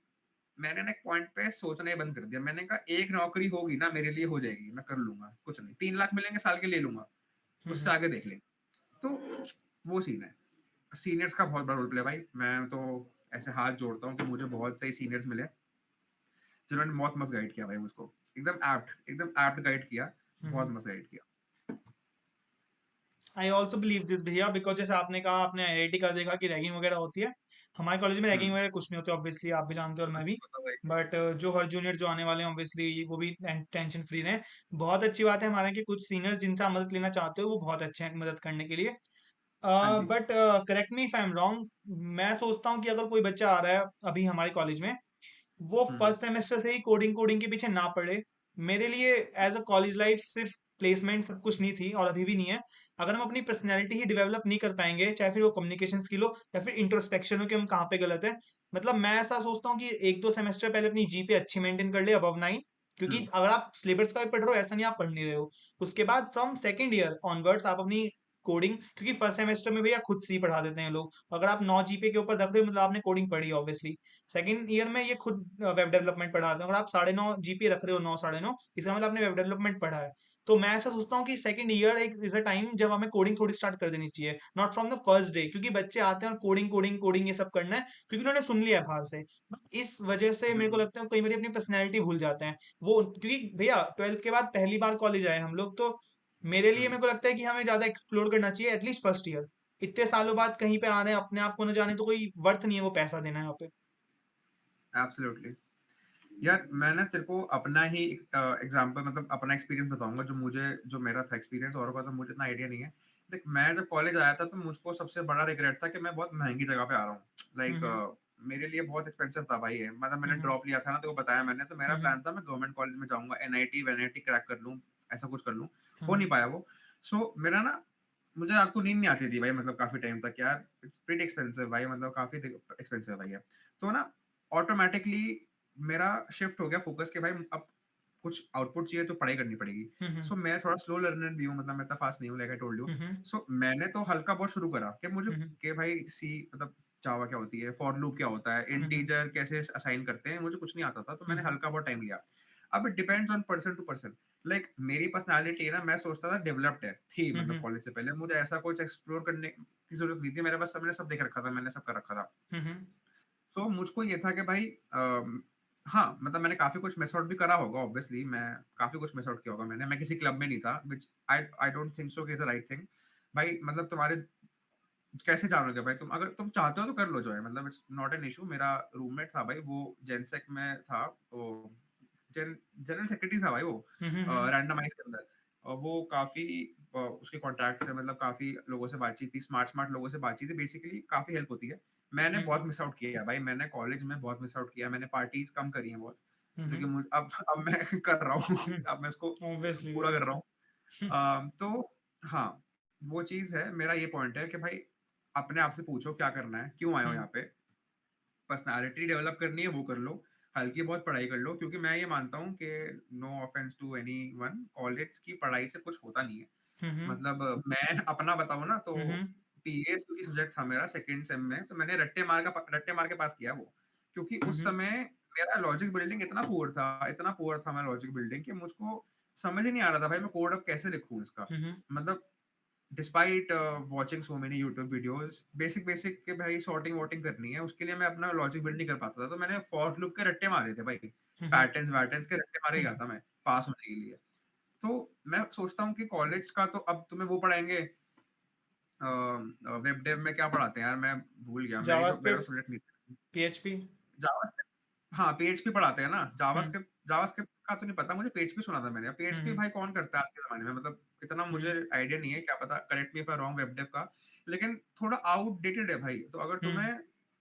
Speaker 1: मैंने ना एक पॉइंट पे सोचना ही बंद कर दिया। मैंने कहा एक नौकरी होगी ना मेरे लिए हो जाएगी, मैं कर लूँगा, कुछ नहीं। 3 लाख मिलेंगे साल के ले लूँगा, उससे
Speaker 2: हम्म,
Speaker 1: आगे देख लेंगे। तो वो सीन है। सीनियर्स का बहुत बड़ा रोल प्ले है भाई। मैं तो ऐसे हाथ जोड़ता हूँ कि मुझे बहुत सही सीनियर्स मिले, जिन्होंने बहुत मस्त गाइड किया भाई मुझको। एकदम एप्ट गाइड किया, बहुत
Speaker 2: हम्म।
Speaker 1: मस्त गाइड किया।
Speaker 2: आई ऑल्सो बिलीव दिस भैया, बिकॉज जैसे आपने कहा आपने आईआईटी का देखा कि रैगिंग वगैरह होती है। हमारे कॉलेज में रैगिंग
Speaker 1: हुँ,
Speaker 2: वगैरह कुछ नहीं होती, ऑब्वियसली आप भी जानते हो और मैं
Speaker 1: मुझे
Speaker 2: भी।
Speaker 1: पता भाई।
Speaker 2: बट जो हर जूनियर जो आने वाले हैं ऑब्वियसली वो भी टेंशन फ्री रहे। बहुत अच्छी बात है हमारे कि कुछ सीनियर्स जिनसे आप मदद लेना चाहते हो वो बहुत अच्छे हैं मदद करने के लिए।
Speaker 1: हाँ जी।
Speaker 2: But correct me if I am wrong, मैं सोचता हूँ कि अगर कोई बच्चा आ रहा है अभी हमारे कॉलेज में, वो
Speaker 1: हुँ,
Speaker 2: फर्स्ट सेमेस्टर से ही कोडिंग कोडिंग के पीछे ना पड़े। मेरे लिए एज अ कॉलेज लाइफ सिर्फ प्लेसमेंट सब कुछ नहीं थी और अभी भी नहीं है। अगर हम अपनी पर्सनैलिटी ही डेवलप नहीं कर पाएंगे, चाहे फिर वो कम्युनिकेशन स्किल हो या फिर इंट्रोस्पेक्शन हो कि हम कहाँ पे गलत है। मतलब मैं ऐसा सोचता हूँ कि एक दो सेमेस्टर पहले अपनी जीपे अच्छी मेंटेन कर ले, अबव 9। क्योंकि
Speaker 1: हुँ,
Speaker 2: अगर आप सिलेबस का भी पढ़ रहे हो ऐसा नहीं आप पढ़ नहीं रहे हो। उसके बाद फ्रॉम सेकेंड ईयर ऑनवर्ड्स आप अपनी कोडिंग, क्योंकि फर्स्ट सेमेस्टर में भैया खुद से ही पढ़ा देते हैं लोग। अगर आप 9 जीपे के ऊपर रख रहे हो मतलब आपने कोडिंग पढ़ी है ऑब्वियसली। सेकंड ईयर में ये खुद वेब डेवलपमेंट पढ़ाते हैं। अगर आप 9.5 जीपी रख रहे हो, 9 9.5, इसका मतलब आपने वेब डेवलपमेंट पढ़ा है। तो मैं ऐसा सोचता हूँ कि सेकंड ईयर एक इज अ टाइम जब हमें कोडिंग थोड़ी स्टार्ट कर देनी चाहिए, not from the first day. क्योंकि बच्चे आते हैं और कोडिंग कोडिंग कोडिंग ये सब करना है क्योंकि उन्होंने सुन लिया है बाहर से। बट इस वजह से मेरे को
Speaker 1: हुँ,
Speaker 2: लगता है कई बार अपनी पर्सनैलिटी भूल जाते हैं वो, क्योंकि भैया 12th के बाद पहली बार कॉलेज आए हम लोग तो।
Speaker 1: हुँ।
Speaker 2: मेरे को लगता है कि हमें ज्यादा एक्सप्लोर करना चाहिए एटलीस्ट फर्स्ट ईयर। इतने सालों बाद कहीं पे आ रहे हैं अपने आप को न जाने, तो कोई वर्थ नहीं है वो पैसा देना यहाँ पे।
Speaker 1: एब्सोल्युटली। यार मैं ना तेरे को अपना ही एग्जांपल, मतलब अपना एक्सपीरियंस बताऊंगा, जो मेरा था एक्सपीरियंस। और का तो मुझे इतना आइडिया नहीं है। देख मैं जब कॉलेज आया था तो मुझको सबसे बड़ा रिग्रेट था कि मैं बहुत महंगी जगह पे आ रहा हूँ।
Speaker 2: हुँ,
Speaker 1: लाइक
Speaker 2: हुँ।
Speaker 1: मेरे लिए बहुत एक्सपेंसिव था भाई ये। मतलब
Speaker 2: हुँ,
Speaker 1: मैंने
Speaker 2: हुँ।
Speaker 1: ड्रॉप लिया था ना, तो बताया मैंने। तो मेरा
Speaker 2: हुँ, हुँ।
Speaker 1: प्लान था मैं गवर्नमेंट कॉलेज में जाऊंगा, एनआईटी वैनआईटी क्रैक कर लूँ, ऐसा कुछ कर लूँ।
Speaker 2: हुँ,
Speaker 1: हो नहीं
Speaker 2: हुँ।
Speaker 1: पाया वो। सो मेरा ना, मुझे रात को नींद नहीं आती थी भाई, मतलब काफी टाइम तक यार। इट्स प्रीटी एक्सपेंसिव भाई, मतलब काफी एक्सपेंसिव है भाई ये। तो ना ऑटोमेटिकली मेरा शिफ्ट हो गया फोकस कि भाई अब कुछ आउटपुट चाहिए तो पढ़ाई करनी पड़ेगी।
Speaker 2: हुँ, हुँ।
Speaker 1: सो मैं थोड़ा स्लो लर्नर भी हूँ, मतलब मैं इतना फास्ट नहीं हूँ, लाइक आई टोल्ड यू।
Speaker 2: हुँ, हुँ।
Speaker 1: सो मैंने तो हल्का बहुत शुरू करा कि मुझे,
Speaker 2: हुँ, हुँ।
Speaker 1: कि भाई सी मतलब जावा क्या होती है, फॉर लूप क्या होता है,
Speaker 2: हुँ, हुँ।
Speaker 1: इंटीजर कैसे असाइन करते हैं, मुझे कुछ नहीं आता था। तो
Speaker 2: हुँ,
Speaker 1: मैंने
Speaker 2: हुँ।
Speaker 1: हल्का बहुत टाइम लिया। अब it depends on person to person. Like मेरी पर्सनैलिटी है ना, मैं सोचता था डेवलप्ड है थी,
Speaker 2: हुँ,
Speaker 1: मतलब
Speaker 2: हुँ।
Speaker 1: कॉलेज से पहले मुझे ऐसा कुछ एक्सप्लोर करने की जरूरत नहीं थी। मेरे पास मैंने सब देख रखा था, मैंने सब कर रखा था।
Speaker 2: हुँ, हुँ।
Speaker 1: सो मुझको ये था कि भाई हाँ, मतलब मैंने काफ़ी कुछ मिस आउट भी करा होगा ऑब्वियसली। मैं काफ़ी कुछ मिस आउट किया होगा मैंने। मैं किसी क्लब में नहीं था, which I I don't think so कि इज़ अ राइट थिंग। भाई मतलब तुम्हारे कैसे जानोगे भाई, तुम अगर तुम चाहते हो तो कर लो जॉइन, मतलब इट्स नॉट एन इश्यू। मेरा रूममेट था भाई, वो जेनसेक में था। तो जनरल सेक्रेटरी था भाई वो,
Speaker 2: हुँ, हुँ, हुँ।
Speaker 1: रैंडमाइज के अंदर। और वो काफ़ी उसके कॉन्टैक्ट थे, मतलब काफ़ी लोगों से बातचीत थी, स्मार्ट स्मार्ट लोगों से बातचीत थी। बेसिकली काफ़ी हेल्प होती है। मैंने
Speaker 2: हुँ,
Speaker 1: बहुत मिस आउट किया है भाई, मैंने कॉलेज में बहुत मिस आउट किया है। मैंने पार्टीज़ कम करी हैं बहुत,
Speaker 2: हुँ,
Speaker 1: जो कि
Speaker 2: हुँ।
Speaker 1: अब मैं कर रहा हूँ।
Speaker 2: हुँ।
Speaker 1: अब मैं इसको
Speaker 2: ऑब्वियसली
Speaker 1: पूरा
Speaker 2: भैया।
Speaker 1: कर रहा हूँ।
Speaker 2: हुँ,
Speaker 1: तो हाँ, वो चीज़ है। मेरा ये पॉइंट है कि भाई अपने आप से पूछो क्या करना है, क्यों आए हो
Speaker 2: हुँ,
Speaker 1: यहाँ पे? पर्सनैलिटी डेवलप करनी है वो कर लो, हल्की बहुत पढ़ाई कर लो, क्योंकि मैं ये मानता हूँ कि no offence to anyone, college की पढ़ाई से कुछ होता नहीं है।
Speaker 2: हुँ, हुँ।
Speaker 1: मतलब मैं अपना बताऊँ ना, तो
Speaker 2: हुँ, हुँ।
Speaker 1: पीए क्योंकि सब्जेक्ट था मेरा सेकंड सेम में, तो मैंने रट्टे मार के पास किया वो। क्योंकि
Speaker 2: हुँ,
Speaker 1: उस
Speaker 2: हुँ।
Speaker 1: समय मेरा लॉजिक बिल्डिंग इतना पुअर था मेरा लॉजिक बिल्डिंग, कि मुझको समझ ही नहीं आ रहा था भाई मैं कोड अब कैसे लिखूँ इसका।
Speaker 2: हुँ, हुँ।
Speaker 1: मतलब despite watching so many YouTube videos, basic basic के भाई सॉर्टिंग वॉटिंग करनी है, उसके लिए मैं अपना लॉजिक बिल्ड नहीं कर पाता था, तो मैंने फॉर लूप के रट्टे मारे थे भाई,
Speaker 2: हुँ, हुँ।
Speaker 1: पैटर्न्स वैटर्न्स के रट्टे मारे
Speaker 2: हुँ,
Speaker 1: गया था मैं पास होने के लिए। तो मैं सोचता हूँ कि कॉलेज का तो अब तुम्हें वो पढ़ाएंगे, वेब डेव में क्या पढ़ाते हैं यार, मैं भूल गया, मेरा
Speaker 2: जावास्क्रिप्ट,
Speaker 1: सब्जेक्ट नहीं था।
Speaker 2: पीएचपी।
Speaker 1: जावास्क्रिप्ट, हाँ, पीएचपी पढ़ाते हैं ना।
Speaker 2: हुँ,
Speaker 1: जावास्क्रिप्ट का तो नहीं पता मुझे, पीएचपी सुना था मैंने।
Speaker 2: हुँ,
Speaker 1: पीएचपी
Speaker 2: हुँ,
Speaker 1: भाई कौन करता है आज के ज़माने में, मतलब इतना मुझे
Speaker 2: हुँ,
Speaker 1: आइडिया नहीं है, क्या पता correct me if I wrong web dev का, लेकिन थोड़ा आउटडेटेड है भाई। तो अगर
Speaker 2: हुँ,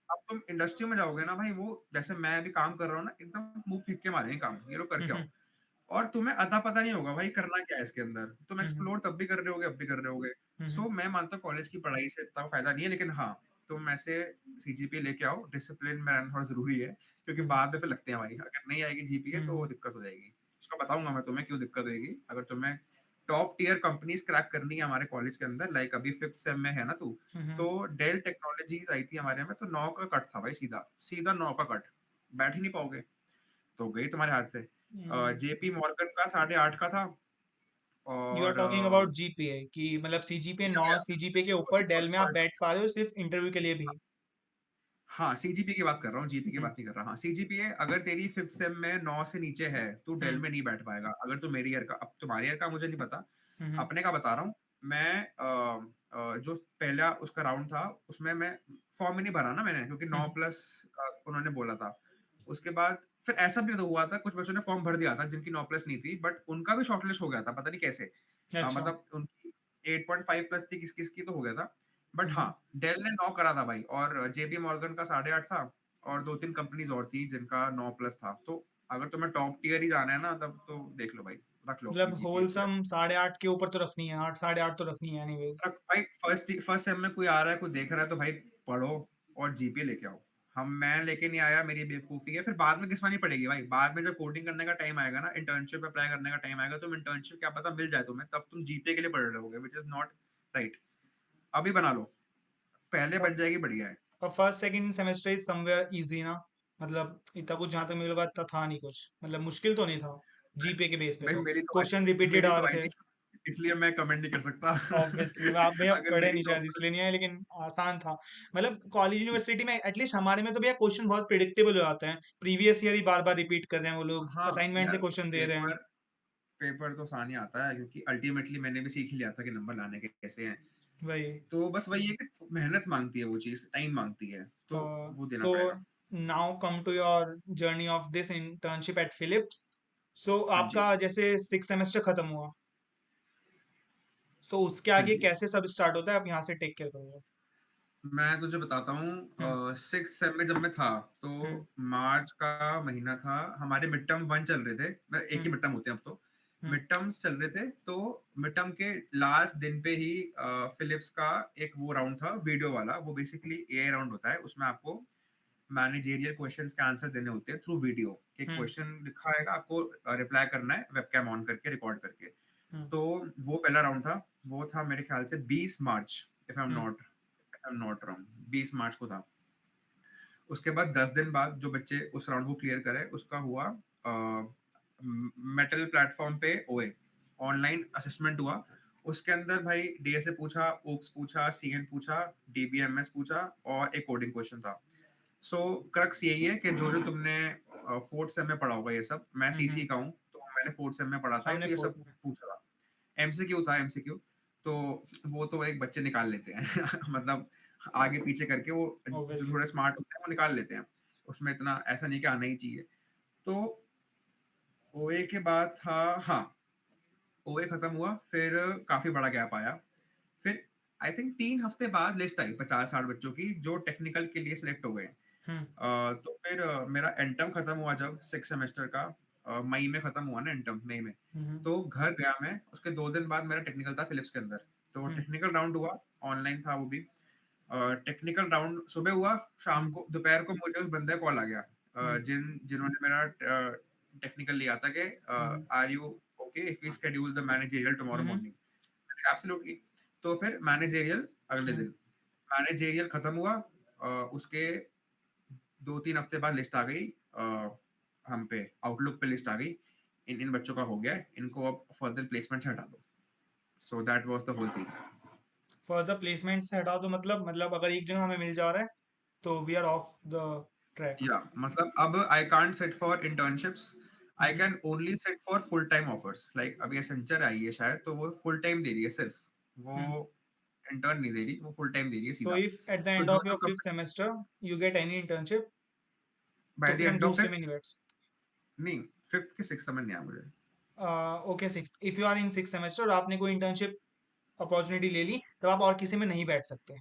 Speaker 1: अब तुम इंडस्ट्री में जाओगे ना भाई, वो जैसे मैं अभी काम कर रहा हूँ ना, एकदम मुँह फेंक के मारेंगे काम, ये लोग
Speaker 2: हुँ,
Speaker 1: करके आओ।
Speaker 2: हुँ,
Speaker 1: और तुम्हें अता पता नहीं होगा भाई करना क्या है इसके अंदर, तुम
Speaker 2: हुँ, हुँ,
Speaker 1: एक्सप्लोर तब भी कर रहे होगे, अब भी कर रहे होगे।
Speaker 2: हुँ, हुँ,
Speaker 1: सो मैं मानता हूँ कॉलेज की पढ़ाई से इतना फायदा नहीं है, लेकिन हाँ, तुम ऐसे सीजीपीए लेके आओ, डिसिप्लिन में रहना थोड़ा जरूरी है, क्योंकि
Speaker 2: हुँ,
Speaker 1: बाद में फिर लगते हैं भाई, अगर नहीं आएगी जीपीए
Speaker 2: हुँ,
Speaker 1: तो
Speaker 2: हुँ,
Speaker 1: दिक्कत हो जाएगी। उसका बताऊंगा मैं तुम्हें क्यों दिक्कत होगी, अगर तुम्हें टॉप टियर कंपनीज क्रैक करनी है हमारे कॉलेज के अंदर, लाइक अभी फिफ्थ सेम में है ना तू,
Speaker 2: हुँ,
Speaker 1: तो
Speaker 2: हुँ।
Speaker 1: डेल टेक्नोलॉजीज आई थी हमारे में, तो 9 का कट था भाई, सीधा सीधा 9 का कट, बैठ ही नहीं पाओगे, तो गई तुम्हारे हाथ से।
Speaker 2: हुँ।
Speaker 1: जेपी मॉर्गन का 8.5 का था,
Speaker 2: यू आर
Speaker 1: और
Speaker 2: टॉकिंग अबाउट जीपीए कि मतलब सीजीपीए
Speaker 1: या
Speaker 2: नॉन
Speaker 1: या
Speaker 2: सीजीपीए के ऊपर
Speaker 1: सॉरी
Speaker 2: डेल
Speaker 1: सॉरी
Speaker 2: में आप
Speaker 1: सॉरी
Speaker 2: बैठ
Speaker 1: सॉरी,
Speaker 2: पा रहे हो सिर्फ इंटरव्यू के लिए भी।
Speaker 1: हाँ, सीजीपी की बात कर रहा हूँ, जीपी की
Speaker 2: हुँ,
Speaker 1: बात नहीं कर रहा। हाँ, सीजीपीए अगर तेरी फिफ्थ सेम में 9 से नीचे है, तू
Speaker 2: हुँ,
Speaker 1: डेल में नहीं बैठ पाएगा। अगर तू मेरी ईयर का, अब तुम्हारे ईयर का मुझे नहीं पता,
Speaker 2: हुँ, हुँ,
Speaker 1: अपने का बता रहा हूँ। मैं जो पहला उसका राउंड था, उसमें मैं फॉर्म ही नहीं भरा ना मैंने, क्योंकि
Speaker 2: हुँ,
Speaker 1: 9 प्लस उन्होंने बोला था। उसके बाद फिर ऐसा भी तो हुआ था, कुछ बच्चों ने फॉर्म भर दिया था जिनकी 9 प्लस नहीं थी, बट उनका भी शॉर्टलिस्ट हो गया था, पता नहीं कैसे।
Speaker 2: अच्छा।
Speaker 1: मतलब उनकी 8.5 प्लस थी, किस किस की तो हो गया था।
Speaker 2: हुँ,
Speaker 1: बट हाँ,
Speaker 2: हुँ,
Speaker 1: डेल ने 9 करा था भाई, और जेपी मॉर्गन का 8.5 था, और 2-3 कंपनीज और थी जिनका 9 प्लस था। तो अगर तुम्हें टॉप टियर ही जाना है ना, तब तो देख लो भाई, रख लो अपनी
Speaker 2: मतलब
Speaker 1: जीपीए अच्छी रख।
Speaker 2: होलसम 8.5 के ऊपर तो रखनी है, 8 8.5 तो रखनी है एनीवेज।
Speaker 1: भाई फर्स्ट सेम में कोई आ रहा है, कोई देख रहा है, तो भाई पढ़ो और जीपीए लेके आओ। हम मैं लेके नहीं आया, मेरी बेवकूफी है, फिर बाद में घिसवानी पड़ेगी भाई। बाद में जब कोडिंग करने का टाइम आएगा ना, इंटर्नशिप अप्लाई करने का टाइम आएगा, तुम इंटर्नशिप क्या पता मिल जाए तुम्हें, तब तुम जीपीए के लिए पढ़ रहे होगे, विच इज नॉट राइट। अभी बना लो, पहले
Speaker 2: और
Speaker 1: बन जाएगी, बढ़िया है।
Speaker 2: और first second semester is somewhere easy ना, मतलब इतना कुछ जहाँ तक मेरे को इतना था नहीं कुछ, मतलब मुश्किल तो नहीं था जीपीए के बेस पे,
Speaker 1: भाई
Speaker 2: तो क्वेश्चन रिपीटेड
Speaker 1: मेरी
Speaker 2: आ
Speaker 1: तो आई
Speaker 2: रहे थे।
Speaker 1: नहीं, इसलिए मैं कमेंट नहीं कर सकता।
Speaker 2: ऑब्वियसली आप भैया
Speaker 1: अगर
Speaker 2: पढ़े
Speaker 1: मेरी
Speaker 2: नहीं
Speaker 1: तो
Speaker 2: शायद इसलिए नहीं आए, लेकिन आसान था। मतलब कॉलेज यूनिवर्सिटी में एटलीस्ट हमारे में तो भैया क्वेश्चन बहुत प्रिडिक्टेबल हो जाते हैं, प्रीवियस ईयर ही बार बार रिपीट कर रहे हैं वो लोग,
Speaker 1: हाँ
Speaker 2: असाइनमेंट से
Speaker 1: यार,
Speaker 2: क्वेश्चन दे रहे हैं।
Speaker 1: पेपर पेपर तो आसान ही आता है, क्योंकि अल्टीमेटली मैंने भी सीख ही लिया था कि नंबर लाने के कैसे हैं।
Speaker 2: वही।
Speaker 1: तो बस वही है कि मेहनत मांगती है वो चीज, टाइम मांगती है, तो वो देना
Speaker 2: सो
Speaker 1: पड़ेगा।
Speaker 2: Now come to your journey of this internship at Philips. So
Speaker 1: हाँ जी,
Speaker 2: आपका जैसे 6 सेमेस्टर खत्म हुआ, तो उसके
Speaker 1: हाँ
Speaker 2: आगे
Speaker 1: जी।
Speaker 2: कैसे सब स्टार्ट होता है, आप यहाँ से टेक केयर करोगे?
Speaker 1: मैं तुझे बताता
Speaker 2: हम्म,
Speaker 1: हूँ, सिक्स सेम में जब मैं था, तो
Speaker 2: हम्म,
Speaker 1: मार्च का महीना था, हमारे मिड टर्म 1 चल रहे थे, एक ही
Speaker 2: हम्म,
Speaker 1: मिड टर्म होते हैं अब तो।
Speaker 2: हम्म,
Speaker 1: मिड टर्म्स चल रहे थे, तो मिड टर्म के लास्ट दिन पे ही फिलिप्स का एक वो राउंड था वीडियो वाला, वो बेसिकली एआई राउंड होता है, उसमें आपको मैनेजेरियल क्वेश्चंस के आंसर देने होते हैं थ्रू वीडियो। कि
Speaker 2: हम्म,
Speaker 1: क्वेश्चन लिखा आएगा, आपको रिप्लाई करना है वेबकैम ऑन करके, रिकॉर्ड करके।
Speaker 2: हम्म,
Speaker 1: तो वो पहला राउंड था, वो था मेरे ख्याल से 20 March,
Speaker 2: hmm,
Speaker 1: if I am not wrong, 20 March को था। उसके बाद 10 दिन बाद जो बच्चे उस राउंड को क्लियर करे, उसका हुआ मेटल प्लेटफॉर्म पे ओए, ऑनलाइन असेसमेंट हुआ। उसके अंदर भाई डीएसए पूछा, ओप्स पूछा, सीएन पूछा, डीबीएमएस पूछा, और एक कोडिंग क्वेश्चन था। सो क्रक्स यही है कि जो जो तुमने फोर्थ सेम में पढ़ा होगा, ये सब मैं सीसी
Speaker 2: हम्म।
Speaker 1: का हूँ, तो मैंने फोर्थ सेम में पढ़ा था,
Speaker 2: हमने
Speaker 1: तो ये
Speaker 2: फोर्थ
Speaker 1: सब
Speaker 2: में।
Speaker 1: पूछा था। एमसीक्यू था, एमसीक्यू। तो वो तो एक बच्चे निकाल लेते हैं। मतलब आगे पीछे करके, वो जो
Speaker 2: ऑब्वियसली।
Speaker 1: थोड़े स्मार्ट होते हैं वो निकाल लेते हैं, उसमें इतना ऐसा नहीं कि आना ही चाहिए। तो ओए के बाद था, हाँ, ओए खत्म हुआ, फिर काफी बड़ा गैप आया। फिर आई थिंक 3 हफ्ते बाद लिस्ट आई 50-60 बच्चों की, जो टेक्निकल के लिए सिलेक्ट हो गए।
Speaker 2: हम्म,
Speaker 1: तो फिर मेरा एंटम खत्म हुआ जब सिक्स सेमेस्टर का, मई में खत्म हुआ ना एंटम, मई में।
Speaker 2: हम्म,
Speaker 1: तो घर गया मैं, उसके 2 दिन बाद मेरा टेक्निकल था फिलिप्स के अंदर। तो
Speaker 2: हम्म,
Speaker 1: टेक्निकल राउंड हुआ, ऑनलाइन था वो भी। टेक्निकल राउंड सुबह हुआ, शाम
Speaker 2: हम्म
Speaker 1: को दोपहर को मुझे उस बंदे का कॉल आ गया,
Speaker 2: हम्म
Speaker 1: जिन्होंने मेरा टेक्निकल लिया था कि
Speaker 2: hmm
Speaker 1: are you okay if we schedule the managerial tomorrow
Speaker 2: hmm
Speaker 1: morning. Absolutely. तो फिर मैनेजरियल अगले
Speaker 2: हम्म
Speaker 1: दिन, मैनेजरियल खत्म हुआ, उसके 2-3 हफ्ते बाद लिस्ट आ गई, हम पे आउटलुक पे लिस्ट आ गई, इन इन बच्चों का हो गया है, इनको अब फर्दर प्लेसमेंट से हटा दो। So that was the whole scene.
Speaker 2: Further placement से हटा दो मतलब अगर एक जगह हमें मिल जा रहा है तो we are off the track.
Speaker 1: या मतलब अब I can't sit for internships, I
Speaker 2: hmm
Speaker 1: can only sit for full time offers. Like अभी एसेंचर आई है शायद, तो वो फुल टाइम दे रही है सिर्फ, वो
Speaker 2: हम्म
Speaker 1: इंटर्न नहीं दे रही, वो फुल टाइम दे रही है
Speaker 2: So
Speaker 1: सीधा।
Speaker 2: if at the
Speaker 1: तो
Speaker 2: end
Speaker 1: जो
Speaker 2: of
Speaker 1: जो
Speaker 2: your fifth
Speaker 1: company
Speaker 2: semester you get any internship तो
Speaker 1: बाय द
Speaker 2: फिर हम
Speaker 1: एंड ऑफ
Speaker 2: दूसरे में
Speaker 1: फिफ्थ,
Speaker 2: नहीं बैठ सकते।
Speaker 1: नहीं फिफ्थ के सिक्स समझ नहीं आया मुझे।
Speaker 2: Okay six if you are in six semester और आपने कोई इंटर्नशिप अपॉर्चुनिटी ले ली तब आप और किसी में नहीं बैठ सकते।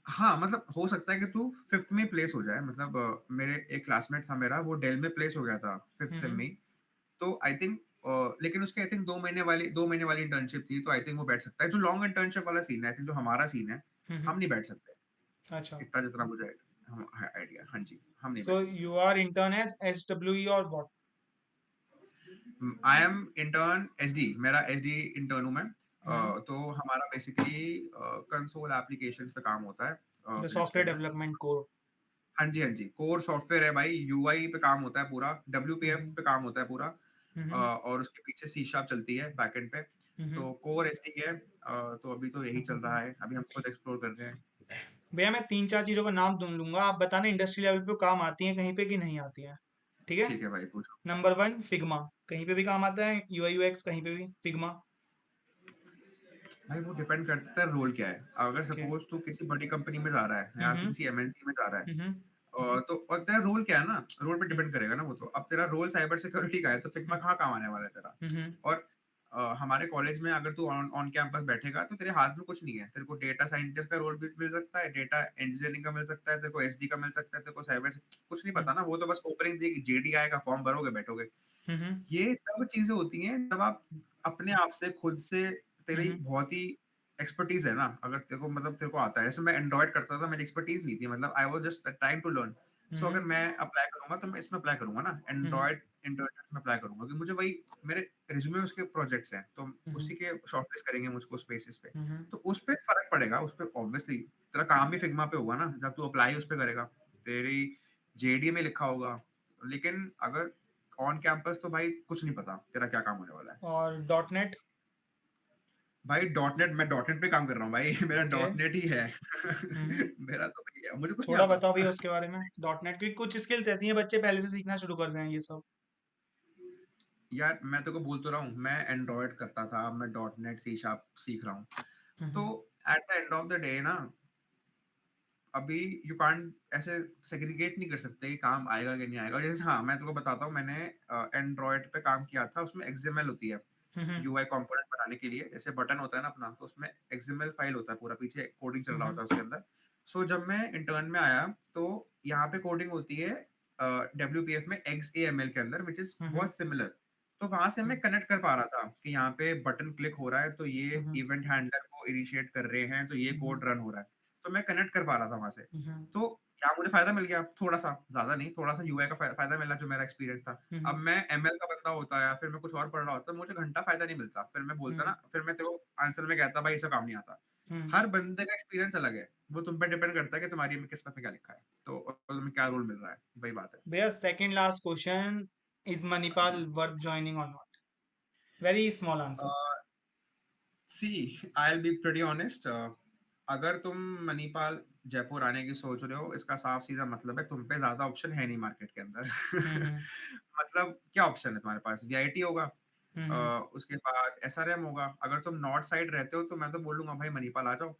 Speaker 1: हाँ, मतलब हो सकता है कि तू फिफ्थ में प्लेस हो जाए, मतलब मेरे एक क्लासमेट था मेरा, वो डेल में प्लेस हो गया था फिफ्थ सेम
Speaker 2: हम्म
Speaker 1: में ही। तो आई थिंक लेकिन उसके आई थिंक 2 महीने वाली इंटर्नशिप थी, तो आई थिंक वो बैठ सकता है। जो लॉन्ग इंटर्नशिप वाला सीन है, आई थिंक जो हमारा सीन है, हम
Speaker 2: हम्म
Speaker 1: नहीं बैठ सकते।
Speaker 2: अच्छा।
Speaker 1: इतना जितना मुझे आइडिया, हाँ जी, हम नहीं
Speaker 2: सो
Speaker 1: बैठ सकते।
Speaker 2: You are intern as SWE और what?
Speaker 1: I am intern SD, मेरा एसडी इंटर्न हूँ मैं।
Speaker 2: हम्म
Speaker 1: तो हमारा बेसिकली कंसोल एप्लीकेशंस पे काम होता है
Speaker 2: द
Speaker 1: फिलिप्स के
Speaker 2: सॉफ्टवेयर
Speaker 1: अंदर।
Speaker 2: Development core.
Speaker 1: हाँ जी, हाँ जी, कोर सॉफ्टवेयर है भाई, यूआई पे काम होता है पूरा, डब्ल्यूपीएफ
Speaker 2: हम्म
Speaker 1: पे काम होता है पूरा,
Speaker 2: हम्म
Speaker 1: और उसके पीछे सी शार्प चलती है बैकएंड पे।
Speaker 2: हम्म
Speaker 1: तो कोर एसडी है, तो अभी तो यही चल रहा है, अभी हम खुद एक्सप्लोर कर रहे हैं।
Speaker 2: भैया मैं तीन चार चीजों का नाम ढूंढ लूंगा, आप बताना इंडस्ट्री लेवल पे काम आती है कहीं पे कि नहीं आती है। ठीक है।
Speaker 1: ठीक है भाई, पूछो।
Speaker 2: नंबर वन फिग्मा, कहीं पे भी काम आता है, UI UX कहीं पे भी फिग्मा।
Speaker 1: भाई वो डिपेंड करता है रोल क्या है। अगर
Speaker 2: ओके।
Speaker 1: सपोज तू किसी बड़ी कंपनी में जा रहा है या तू
Speaker 2: हम्म
Speaker 1: किसी एमएनसी में जा रहा है,
Speaker 2: हम्म
Speaker 1: तो और तेरा रोल क्या है ना, रोल पे
Speaker 2: हम्म
Speaker 1: डिपेंड करेगा ना वो तो। अब तेरा रोल साइबर सिक्योरिटी का है, तो फिग्मा कहाँ काम आने वाला है तेरा।
Speaker 2: हम्म
Speaker 1: और हमारे कॉलेज में अगर तू ऑन ऑन कैंपस बैठेगा, तो तेरे हाथ में कुछ नहीं है। तेरे को डेटा साइंटिस्ट का रोल भी मिल सकता है, डेटा इंजीनियरिंग का मिल सकता है, तेरे को एसडी का मिल सकता है, तेरे को साइबर, कुछ नहीं पता ना। वो तो बस ओपनिंग देगी, जेडी आएगा, फॉर्म भरोगे, बैठोगे।
Speaker 2: हम्म
Speaker 1: ये तब चीजें होती हैं जब आप अपने आप से खुद से, तेरी
Speaker 2: हम्म
Speaker 1: बहुत ही एक्सपर्टीज है ना, अगर तेरे को मतलब तेरे को आता है। जैसे मैं एंड्रॉइड करता था, मेरी एक्सपर्टीज नहीं थी, मतलब I was just trying to learn. So अगर
Speaker 2: हम्म
Speaker 1: मैं अप्लाई करूंगा तो मैं इसमें अप्लाई करूंगा ना,
Speaker 2: हम्म
Speaker 1: एंड्रॉइड इंटरनेट में अप्लाई करूंगा, क्योंकि मुझे वही, मेरे रिज्यूमे में उसके प्रोजेक्ट्स हैं, तो
Speaker 2: हम्म
Speaker 1: उसी के शॉर्टलिस्ट करेंगे मुझको उस बेसिस पे।
Speaker 2: हम्म
Speaker 1: तो उस पे फर्क पड़ेगा, उस पे ऑब्वियसली तेरा काम भी फिग्मा पे होगा ना, जब तू अप्लाई उस पे करेगा, तेरी जेडी में लिखा होगा। लेकिन अगर ऑन कैंपस तो भाई कुछ नहीं पता तेरा क्या काम होने वाला है।
Speaker 2: और डॉट नेट।
Speaker 1: भाई डॉट नेट, मैं डॉट नेट पे काम कर रहा हूँ भाई। मेरा
Speaker 2: ओके।
Speaker 1: डॉट नेट ही है।
Speaker 2: हम्म
Speaker 1: मेरा तो भैया मुझे कुछ नहीं
Speaker 2: थोड़ा
Speaker 1: आता।
Speaker 2: बताओ भैया उसके बारे में डॉट नेट की कुछ स्किल्स ऐसी हैं बच्चे पहले से सीखना शुरू कर रहे हैं ये सब।
Speaker 1: यार मैं तो को बोल तो रहा हूँ, मैं एंड्रॉइड करता था, अब मैं डॉट नेट सी शार्प सीख रहा हूँ। तो
Speaker 2: hmm
Speaker 1: at the end of the day ना, अभी यू कांट ऐसे सेग्रीगेट नहीं कर सकते कि काम आएगा कि नहीं आएगा। जैसे हाँ, मैं तुमको बताता हूँ, मैंने एंड्रॉइड पे काम किया था, उसमें एक्सएमएल होती है
Speaker 2: हम्म
Speaker 1: यूआई कंपोनेंट बनाने के लिए। जैसे बटन होता है ना अपना, तो उसमें एक्सएमएल फाइल होता है, पूरा पीछे कोडिंग चल रहा
Speaker 2: हम्म
Speaker 1: होता है उसके अंदर। सो जब मैं इंटर्न में आया, तो यहाँ पे कोडिंग होती है डब्ल्यूपीएफ में XAML के अंदर, विच इज
Speaker 2: हम्म
Speaker 1: बहुत सिमिलर। तो वहां से मैं कनेक्ट कर पा रहा था कि यहाँ पे बटन क्लिक हो रहा है, तो ये
Speaker 2: हम्म
Speaker 1: इवेंट हैंडलर को इनिशिएट कर रहे हैं, तो ये
Speaker 2: हम्म
Speaker 1: कोड रन हो रहा है। तो मैं कनेक्ट कर पा रहा था वहां से।
Speaker 2: हम्म
Speaker 1: तो यहाँ मुझे फायदा मिल गया थोड़ा सा, ज्यादा नहीं, थोड़ा सा यूआई का फायदा मिला, जो मेरा एक्सपीरियंस था। अब
Speaker 2: हम्म
Speaker 1: मैं एमएल का बंदा होता या फिर मैं कुछ और पढ़ रहा होता, मुझे घंटा फायदा नहीं मिलता। फिर मैं बोलता
Speaker 2: हम्म
Speaker 1: ना, फिर मैं तेरे को आंसर में कहता भाई, इसका काम नहीं आता।
Speaker 2: हम्म
Speaker 1: हर बंदे का एक्सपीरियंस अलग है, वो तुम पे डिपेंड करता है कि तुम्हारी में किस्मत में क्या लिखा है, तो और तुम्हें क्या रोल मिल रहा है, वही बात है।
Speaker 2: भैया सेकंड लास्ट क्वेश्चन, इज
Speaker 1: हाँ जी।
Speaker 2: मणिपाल वर्थ ज्वाइनिंग और not? Very small answer.
Speaker 1: See, I will be pretty honest. अगर तुम मणिपाल जयपुर आने की सोच रहे हो, इसका साफ सीधा मतलब है तुम पे ज्यादा ऑप्शन है नहीं मार्केट के अंदर।
Speaker 2: हम्म
Speaker 1: मतलब क्या ऑप्शन है तुम्हारे पास? वीआईटी होगा,
Speaker 2: हम्म
Speaker 1: उसके बाद एसआरएम होगा। अगर तुम नॉर्थ साइड रहते हो, तो मैं तो बोलूंगा भाई मणिपाल आ जाओ।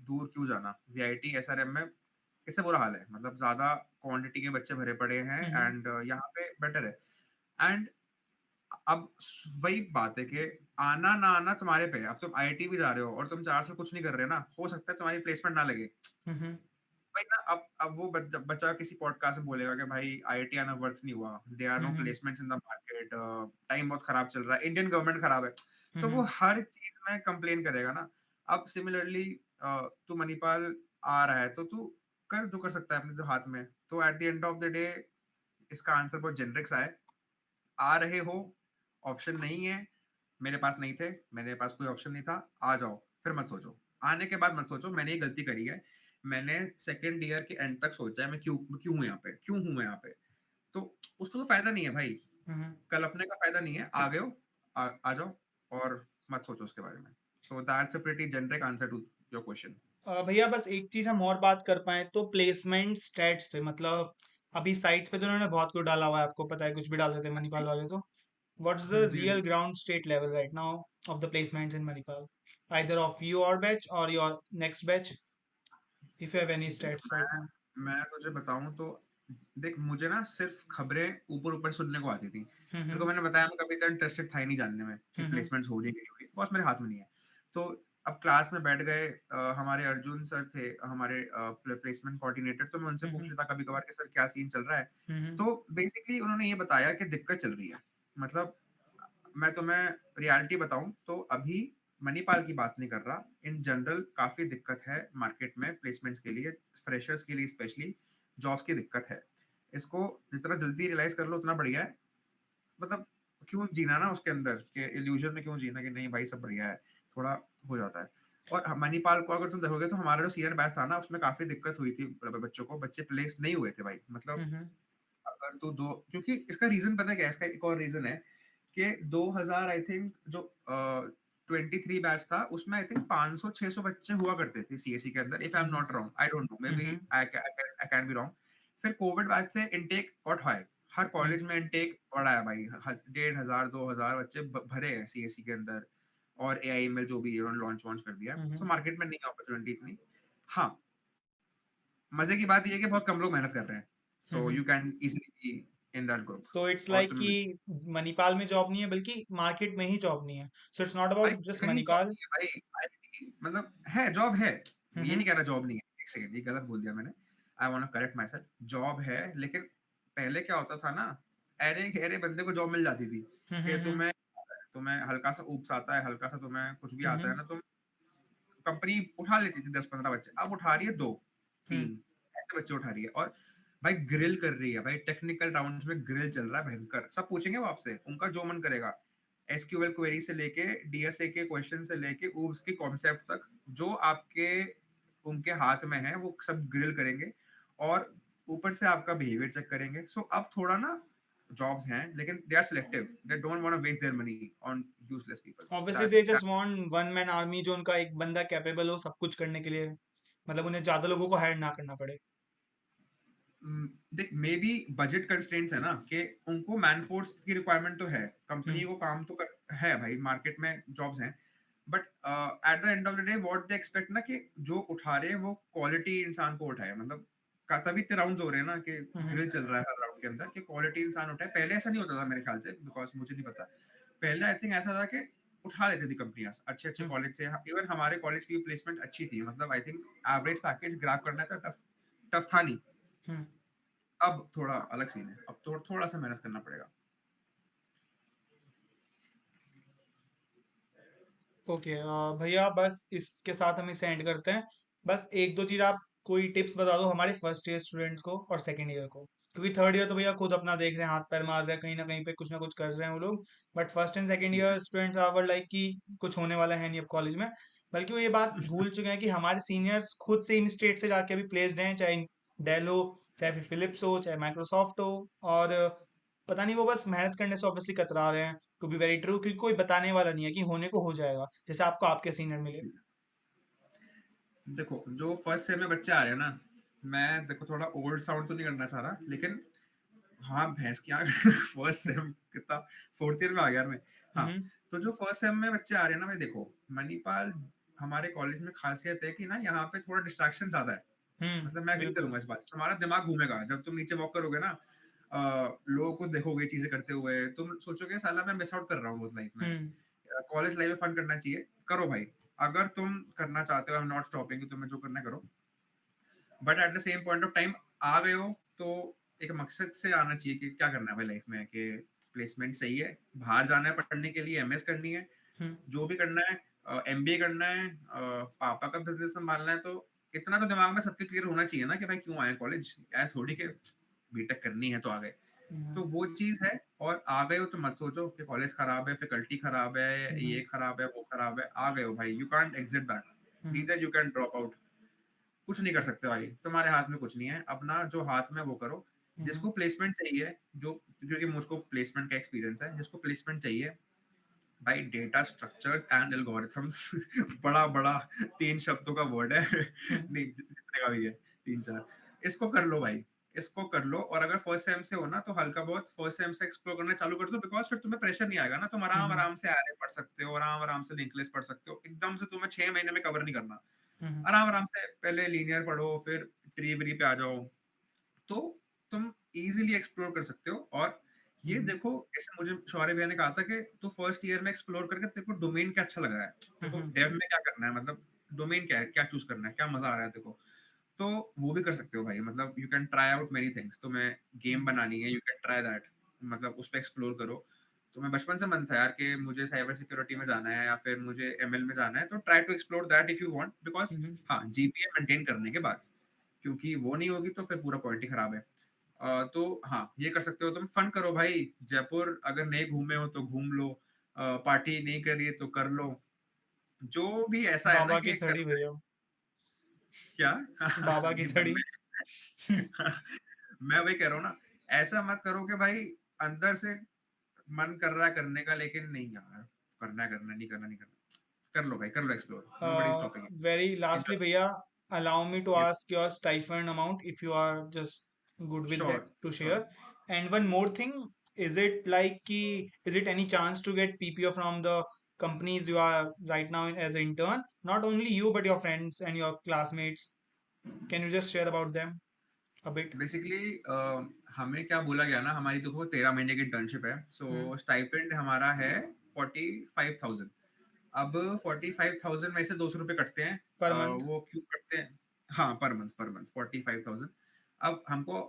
Speaker 1: दूर क्यों जाना? वीआईटी एसआरएम में इससे बुरा हाल है, मतलब ज्यादा क्वांटिटी के बच्चे भरे पड़े हैं,
Speaker 2: हम्म
Speaker 1: एंड यहाँ पे बेटर है। एंड अब वही बात है कि आना ना आना तुम्हारे पे है। अब तुम आईआईटी भी जा रहे हो और तुम 4 साल कुछ नहीं कर रहे ना, हो सकता है तुम्हारी प्लेसमेंट ना लगे।
Speaker 2: हम्म
Speaker 1: भाई ना, अब वो बच्चा किसी पॉडकास्ट में बोलेगा कि भाई आईआईटी आना वर्थ नहीं हुआ, they are no
Speaker 2: hmm
Speaker 1: placements in the market, time बहुत खराब चल रहा है, इंडियन गवर्नमेंट खराब है। तो वो
Speaker 2: हम्म
Speaker 1: हर चीज में कंप्लेन करेगा ना। अब सिमिलरली तू मणिपाल आ रहा है तो तू कर जो कर सकता है अपने जो हाथ में। तो eight the end of the day इसका आंसर बहुत जेनरिक सा है। आ रहे हो, ऑप्शन नहीं है, मेरे पास नहीं थे, मेरे पास कोई ऑप्शन नहीं था, आ जाओ, फिर मत सोचो। आने के बाद मत सोचो मैंने ये गलती करी है, मैंने सेकंड ईयर के एंड तक सोचा है मैं क्यों क्यों हूँ यहाँ पे, क्यों हूँ मैं यहाँ पे। तो उसको तो फायदा नहीं है भाई,
Speaker 2: हम्म।
Speaker 1: कल्पने का फायदा नहीं है, आ गए हो, आ जाओ और मत सोचो उसके बारे में। So that's a pretty generic answer to your question.
Speaker 2: भैया बस एक चीज हम और बात कर पाए तो प्लेसमेंट स्टेट्स पे, मतलब अभी साइट्स पे तो उन्होंने बहुत कुछ डाला हुआ है, आपको पता है कुछ भी डाल देते हैं मणिपाल वाले तो। व्हाट्स द
Speaker 1: जी
Speaker 2: real ground state level right now of the placements in Manipal, either of your batch और your next batch, if you have any
Speaker 1: देख
Speaker 2: स्टेट्स राइट नाउ।
Speaker 1: मैं तुझे बताऊं तो देख मुझे ना सिर्फ खबरें ऊपर ऊपर सुनने को आती थी। तेरे को
Speaker 2: हम्म।
Speaker 1: मैंने बताया मैं कभी इतना इंटरेस्टेड था ही नहीं जानने में कि
Speaker 2: हम्म।
Speaker 1: प्लेसमेंट्स हो रही है कि नहीं हो रही, बॉस मेरे हाथ में नहीं है। तो अब क्लास में बैठ गए, हमारे अर्जुन सर थे हमारे प्लेसमेंट कोऑर्डिनेटर, तो मैं उनसे पूछ
Speaker 2: हम्म।
Speaker 1: लेता कभी कभार कि सर क्या सीन चल रहा है।
Speaker 2: हम्म।
Speaker 1: तो बेसिकली उन्होंने ये बताया कि दिक्कत चल रही है। मतलब मैं तुम्हें रियलिटी बताऊं तो अभी मणिपाल की बात नहीं कर रहा, इन जनरल काफी दिक्कत है मार्केट में प्लेसमेंट्स के लिए, फ्रेशर्स के लिए स्पेशली जॉब्स की दिक्कत है। इसको जितना जल्दी रियलाइज कर लो उतना बढ़िया है। मतलब क्यों जीना ना उसके अंदर के इल्यूजन में, क्यों जीना कि नहीं भाई सब बढ़िया है, थोड़ा हो जाता है। और मणिपाल को अगर तुम देखोगे तो हमारा जो सीनियर बैच था ना उसमें काफी दिक्कत हुई थी बच्चों को, बच्चे प्लेस नहीं हुए थे भाई। मतलब
Speaker 2: हम्म।
Speaker 1: अगर तू दो, क्योंकि इसका रीजन पता है क्या है, इसका एक और रीजन है कि 2000 आई थिंक जो 23 बैच था उसमें आई थिंक 500 600 बच्चे हुआ करते थे सीएससी के अंदर, if I M
Speaker 2: hmm.
Speaker 1: Not wrong, I don't know, may be
Speaker 2: hmm.
Speaker 1: I can be wrong. फिर कोविड बैच से इनटेक गॉट हाई, हर कॉलेज में इनटेक बढ़ा है भाई, 1500 2000 बच्चे भरे हैं सीएससी के अंदर। और एआईएमएल जो भी उन्होंने लॉन्च वॉन्च कर दिया, सो
Speaker 2: हम्म।
Speaker 1: मार्केट में नहीं अपॉर्चुनिटी इतनी। हाँ, मजे की बात ये है कि बहुत कम लोग मेहनत कर रहे हैं, so
Speaker 2: hmm.
Speaker 1: You can easily be in that group.
Speaker 2: So it's
Speaker 1: और
Speaker 2: लाइक
Speaker 1: तुम
Speaker 2: कि मणिपाल में जॉब नहीं है बल्कि मार्केट में ही जॉब नहीं है, सो इट्स नॉट
Speaker 1: भाई
Speaker 2: अबाउट जस्ट
Speaker 1: कहीं जॉब
Speaker 2: मणिपाल।
Speaker 1: नहीं है भाई, मतलब है जॉब है, ये
Speaker 2: हम्म।
Speaker 1: नहीं कह रहा जॉब नहीं है, एक सेकंड ये गलत बोल दिया मैंने, I want to correct myself, job है लेकिन पहले क्या होता था ना, अरे गहरे बंदे को जॉब मिल जाती थी कि
Speaker 2: हम्म।
Speaker 1: तुम्हें तुम्हें हल्का सा ऊप्स आता है, हल्का सा तुम्हें कुछ भी आता है
Speaker 2: हम्म।
Speaker 1: ना, तुम कंपनी उठा लेती थी 10 15 बच्चे, अब उठा रही है दो
Speaker 2: हम्म।
Speaker 1: तीन ऐसे बच्चे उठा रही है। और भाई ग्रिल कर रही है भाई, टेक्निकल राउंड्स में ग्रिल चल रहा है भयंकर, सब पूछेंगे वो आपसे उनका जो मन करेगा, एसक्यूएल क्वेरी से लेके डीएसए के क्वेश्चन से लेके ऊप्स के कॉन्सेप्ट तक, जो आपके उनके हाथ में है वो सब ग्रिल करेंगे। और ऊपर से आपका बिहेवियर चेक करेंगे। सो अब थोड़ा ना जॉब्स हैं लेकिन they are selective, they don't want to waste their money on useless people.
Speaker 2: Obviously they
Speaker 1: that's
Speaker 2: just want one man army, जो उनका एक बंदा कैपेबल हो सब कुछ करने के लिए, मतलब उन्हें ज्यादा लोगों को हायर ना करना पड़े।
Speaker 1: देख मे बी बजट कंस्ट्रेंट्स है ना कि उनको मैन फोर्स की रिक्वायरमेंट तो है, कंपनी
Speaker 2: हम्म।
Speaker 1: को काम तो है भाई, मार्केट में जॉब्स हैं। But at the end of the day what they expect ना कि जो उठा रहे हैं वो क्वालिटी इंसान को उठाए। मतलब तभी इतने राउंड्स हो रहे हैं ना कि
Speaker 2: हम्म।
Speaker 1: ग्रिल चल रहा है हर राउंड के अंदर कि क्वालिटी इंसान उठाए। पहले ऐसा नहीं होता था मेरे ख्याल से, बिकॉज मुझे नहीं पता, पहले आई थिंक ऐसा था कि उठा लेती थी कंपनियां अच्छे अच्छे
Speaker 2: हम्म।
Speaker 1: कॉलेज से। इवन हमारे कॉलेज की प्लेसमेंट अच्छी थी, मतलब I think average package grab करना था टफ, टफ था नहीं।
Speaker 2: हम्म।
Speaker 1: अब थोड़ा अलग सीन है, अब तो थोड़ा सा मेहनत करना पड़ेगा।
Speaker 2: ओके भैया बस इसके साथ हम इसे एंड करते हैं। बस एक दो चीज आप कोई टिप्स बता दो हमारे फर्स्ट ईयर स्टूडेंट्स को और सेकंड ईयर को, क्योंकि थर्ड ईयर तो भैया खुद अपना देख रहे हैं, हाथ पैर मार रहे हैं, कहीं ना कहीं पे कुछ ना कुछ कर रहे हैं वो लोग। बट फर्स्ट एंड सेकंड
Speaker 1: ठीक है।
Speaker 2: ईयर स्टूडेंट्स आवर लाइक कि कुछ होने वाला है नहीं अब कॉलेज में, बल्कि वो ये बात भूल चुके हैं कि हमारे सीनियर्स खुद से इन स्टेट से जाके अभी प्लेस्ड हैं, चाहे डेल हो, चाहे फिर फिलिप्स हो, चाहे माइक्रोसॉफ्ट हो। और पता नहीं वो बस मेहनत करने से ऑब्वियसली कतरा रहे हैं, टू बी वेरी ट्रू, क्योंकि कोई बताने वाला नहीं है कि होने को हो जाएगा, जैसे आपको आपके सीनियर मिले।
Speaker 1: देखो जो फर्स्ट सेम में बच्चे आ रहे हैं ना, मैं देखो थोड़ा ओल्ड साउंड तो नहीं करना चाह रहा लेकिन हाँ भैंस की आंख फर्स्ट सेम कितना, फोर्थ ईयर में आ गया यार मैं। हाँ,
Speaker 2: हम्म।
Speaker 1: तो जो फर्स्ट सेम में बच्चे आ रहे हैं ना भाई, देखो मणिपाल हमारे कॉलेज में खासियत है कि ना यहाँ पे थोड़ा डिस्ट्रैक्शन ज्यादा है। मतलब मैं एग्री
Speaker 2: बिल्कुल।
Speaker 1: करूंगा इस बात से, तुम्हारा दिमाग घूमेगा जब तुम नीचे वॉक करोगे ना, लोगों को देखोगे चीजें करते हुए, तुम सोचोगे साला मैं मिस आउट कर रहा हूँ बहुत लाइफ में।
Speaker 2: हम्म।
Speaker 1: कॉलेज लाइफ में फन करना चाहिए, करो भाई, अगर तुम करना चाहते हो, आई एम नॉट स्टॉपिंग, तुम्हें जो करना है करो। But at the same point of time आ गए हो तो एक मकसद से आना चाहिए कि क्या करना है भाई लाइफ में, कि प्लेसमेंट सही है, बाहर जाना है पढ़ने के लिए, एमएस करनी है,
Speaker 2: हम्म।
Speaker 1: जो भी करना है, एमबीए करना है, पापा का बिजनेस संभालना है, तो इतना तो दिमाग में सबके क्लियर होना चाहिए ना कि भाई क्यों आए कॉलेज, यार थोड़ी के बीटेक करनी है तो आ गए। तो वो चीज है। और आ गए हो तो मत सोचो कि कॉलेज खराब है, फैकल्टी खराब है, ये खराब है, वो खराब है। आ गए हो भाई, you can't exit back, neither you can drop out. कुछ नहीं कर सकते भाई, तुम्हारे हाथ में कुछ नहीं है। अपना जो हाथ में वो करो। जिसको प्लेसमेंट चाहिए, जो क्योंकि मुझको प्लेसमेंट का एक्सपीरियंस है, जिसको प्लेसमेंट चाहिए भाई, डेटा स्ट्रक्चर्स एंड एल्गोरिथम्स बड़ा बड़ा 3 शब्दों का वर्ड है। नहीं, जितने का भी है, 3 4, इसको कर लो भाई, इसको कर लो। और अगर फर्स्ट सेम से हो ना, तो हल्का बहुत फर्स्ट सेम से एक्सप्लोर करना चालू कर दो, बिकॉज फिर तुम्हें प्रेशर नहीं आएगा ना। तुम आराम आराम से आरए पढ़ सकते हो, आराम आराम से लिंक लिस्ट पढ़ सकते हो। एकदम से तुम्हें 6 महीने में कवर नहीं करना। आराम आराम से पहले लीनियर पढ़ो, फिर ट्री व्री पे आ जाओ, तो तुम इजीली एक्सप्लोर कर सकते हो। और ये देखो, जैसे मुझे शौर्य भैया ने कहा था कि तू फर्स्ट ईयर में एक्सप्लोर करके तेरे को डोमेन क्या अच्छा लग रहा है, तेरे को डेव में क्या करना है, मतलब डोमेन क्या है, क्या चूज करना है, क्या मजा आ रहा है तेरे को, तो वो भी कर सकते हो भाई। मतलब you can try out many things. तुम्हें गेम बनानी है, यू कैन ट्राई दैट, मतलब उस पर एक्सप्लोर करो। तो मैं बचपन से मन था यार कि मुझे साइबर सिक्योरिटी में जाना है या फिर मुझे एमएल में जाना है, तो try to explore that if you want, because हाँ, जीपीए मेंटेन करने के बाद, क्योंकि वो नहीं होगी तो फिर पूरा पॉइंट ही खराब है। तो हाँ, ये कर सकते हो तुम। फन करो भाई, जयपुर अगर नहीं घूमे हो तो घूम लो, पार्टी नहीं करी है तो कर लो, जो भी ऐसा है ना
Speaker 2: बाबा की
Speaker 1: कि
Speaker 2: थड़ी
Speaker 1: करना है।
Speaker 2: भैया,
Speaker 1: क्या?
Speaker 2: बाबा की
Speaker 1: नहीं,
Speaker 2: थड़ी।
Speaker 1: मैं वही कह रहा हूँ ना, ऐसा मत करो कि भाई अंदर से मन कर रहा है करने का, लेकिन नहीं यार, करना है, करना है, नहीं करना, नहीं करना। कर लो भाई, कर लो explore, nobody stopping
Speaker 2: Very lastly,
Speaker 1: it.
Speaker 2: Bhaiya, allow me to ask your stipend amount if you are just good with that
Speaker 1: sure,
Speaker 2: to
Speaker 1: sure.
Speaker 2: share. And one more thing, is it like is it any chance to get PPO from the companies you are right now in as an intern? Not only you, but your friends and your classmates. Can you just share about them a bit?
Speaker 1: Basically हमें क्या बोला गया ना, हमारी देखो 13 महीने की internship है,
Speaker 2: Hmm.
Speaker 1: सो स्टाइपेंड हमारा है 45,000। अब 45,000 में से 200 रुपये कटते हैं।
Speaker 2: Per month?
Speaker 1: वो क्यों कटते हैं? हाँ, पर मंथ 45,000। अब हमको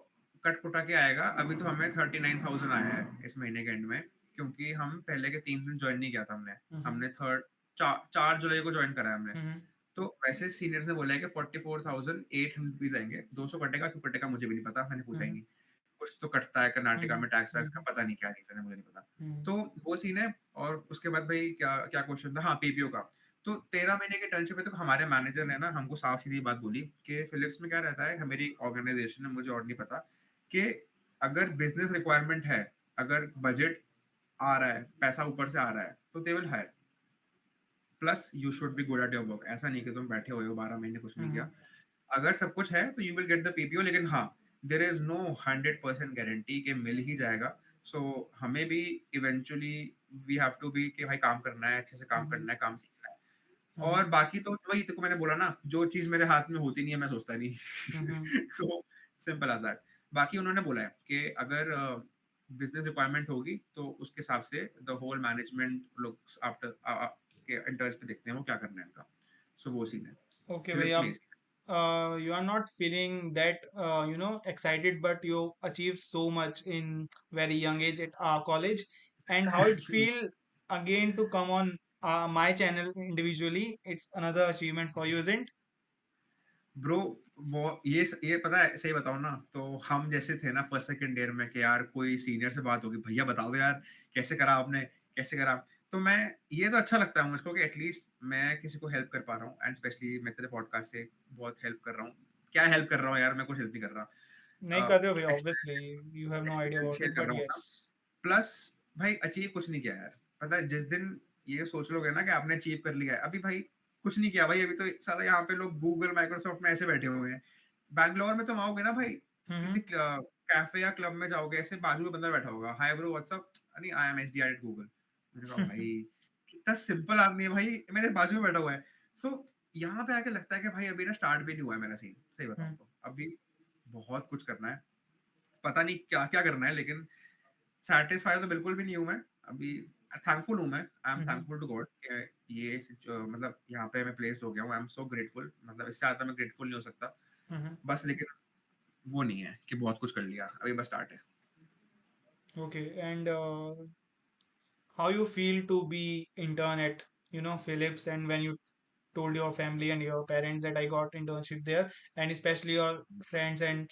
Speaker 1: कट कुटा के आएगा, अभी तो हमें 39,000 आया है इस महीने के एंड में, क्योंकि हम पहले के 3 दिन ज्वाइन नहीं किया था हमने।
Speaker 2: Mm-hmm.
Speaker 1: हमने 4 जुलाई को ज्वाइन करा है हमने।
Speaker 2: Mm-hmm.
Speaker 1: तो वैसे सीनियर्स ने बोला है कि 44,800 रुपीज आएंगे। 200 कटेगा, क्यों कटेगा मुझे भी नहीं पता, मैंने पूछा ही
Speaker 2: Mm-hmm.
Speaker 1: नहीं। कुछ तो कटता है कर्नाटका
Speaker 2: Mm-hmm.
Speaker 1: में टैक्स वैक्स का,
Speaker 2: Mm-hmm.
Speaker 1: पता नहीं क्या रीजन है, मुझे नहीं पता।
Speaker 2: Mm-hmm.
Speaker 1: तो वो सीन है। और उसके बाद भाई क्या क्या क्वेश्चन था, हाँ, पीपीओ का। तो 13 महीने के टर्नशिप में तो हमारे मैनेजर ने ना हमको साफ सीधी बात बोली कि फिलिप्स में क्या रहता है, मेरी ऑर्गेनाइजेशन है, मुझे और नहीं पता, कि अगर बिजनेस रिक्वायरमेंट है, अगर बजट आ रहा है, पैसा ऊपर से आ रहा है, तो they will hire. Plus you should be good at your work. ऐसा नहीं कि तुम बैठे हुए हो 12 महीने कुछ नहीं
Speaker 2: Mm-hmm.
Speaker 1: किया। अगर सब कुछ है तो you will get the PPO, लेकिन हाँ, देर इज नो 100% गारंटी कि मिल ही जाएगा। सो हमें भी eventually we have to be कि भाई काम करना है, अच्छे से काम
Speaker 2: Mm-hmm.
Speaker 1: करना है, काम सीखना है।
Speaker 2: Mm-hmm.
Speaker 1: और बाकी तो वही तो मैंने बोला ना, जो चीज मेरे हाथ में होती नहीं है मैं सोचता नहीं।
Speaker 2: Mm-hmm.
Speaker 1: तो सिंपल एज दैट। बाकी उन्होंने बोला है कि अगर बिजनेस रिक्वायरमेंट होगी तो उसके हिसाब से the whole management looks after के इंटर्न्स पे देखते हैं वो क्या करना है इनका। सो वो सीन है
Speaker 2: Okay,
Speaker 1: फिलिप्स में।
Speaker 2: Bhaiya. You are not feeling that excited, but you achieved so much in very young age at our college. And how it feel again to come on my channel individually? It's another achievement for you, isn't?
Speaker 1: Bro, वो ये पता है, सही बताऊं ना, तो हम जैसे थे ना फर्स्ट सेकंड ईयर में कि यार कोई सीनियर से बात होगी, भैया बता दो यार कैसे करा आपने, कैसे करा। तो मैं, ये तो अच्छा लगता है मुझको कि एटलीस्ट मैं किसी को हेल्प कर पा रहा हूँ, एंड स्पेशली मैं तेरे पॉडकास्ट से बहुत हेल्प कर रहा हूँ। क्या हेल्प कर रहा हूँ यार, मैं कुछ हेल्प नहीं कर
Speaker 2: नहीं
Speaker 1: रहा,
Speaker 2: कर रहे हो भैया, obviously you have no idea
Speaker 1: experience
Speaker 2: about
Speaker 1: share
Speaker 2: it,
Speaker 1: कर
Speaker 2: but
Speaker 1: रहा हूँ
Speaker 2: yes.
Speaker 1: ना। प्लस भाई अचीव कुछ नहीं किया यार। पता है, जिस दिन ये सोच लोगे ना कि आपने अचीव कर लिया है, अभी भाई कुछ नहीं किया भाई। अभी तो साला यहाँ पे लोग गूगल माइक्रोसॉफ्ट में ऐसे बैठे हुए हैं। बैंगलोर में तुम आओगे ना भाई,
Speaker 2: Mm-hmm.
Speaker 1: किसी कैफे या क्लब में जाओगे, ऐसे बाजू में बंदा बैठा होगा, हाय ब्रो व्हाट्सअप, नहीं I am SD at Google. मैंने कहा भाई कितना सिंपल आदमी है भाई, मेरे बाजू में बैठा हुआ है। सो यहाँ पे आके लगता है कि भाई अभी ना स्टार्ट भी नहीं हुआ है मेरा सीन, सही बताऊं तो अभी बहुत कुछ करना है। पता नहीं क्या क्या करना है, लेकिन सैटिस्फाई तो बिल्कुल भी नहीं हूँ मैं अभी। थैंकफुल हूँ मैं, I am
Speaker 2: Mm-hmm.
Speaker 1: Thankful to God कि मतलब यहाँ पे मैं प्लेस्ड हो गया हूँ। आई एम सो ग्रेटफुल, मतलब इससे ज्यादा मैं ग्रेटफुल नहीं हो सकता।
Speaker 2: Mm-hmm.
Speaker 1: बस लेकिन वो नहीं है कि बहुत कुछ कर लिया, अभी बस स्टार्ट है।
Speaker 2: Okay, and how you feel to be intern at Philips, and when you told your family and your parents that I got internship there, and especially your friends, and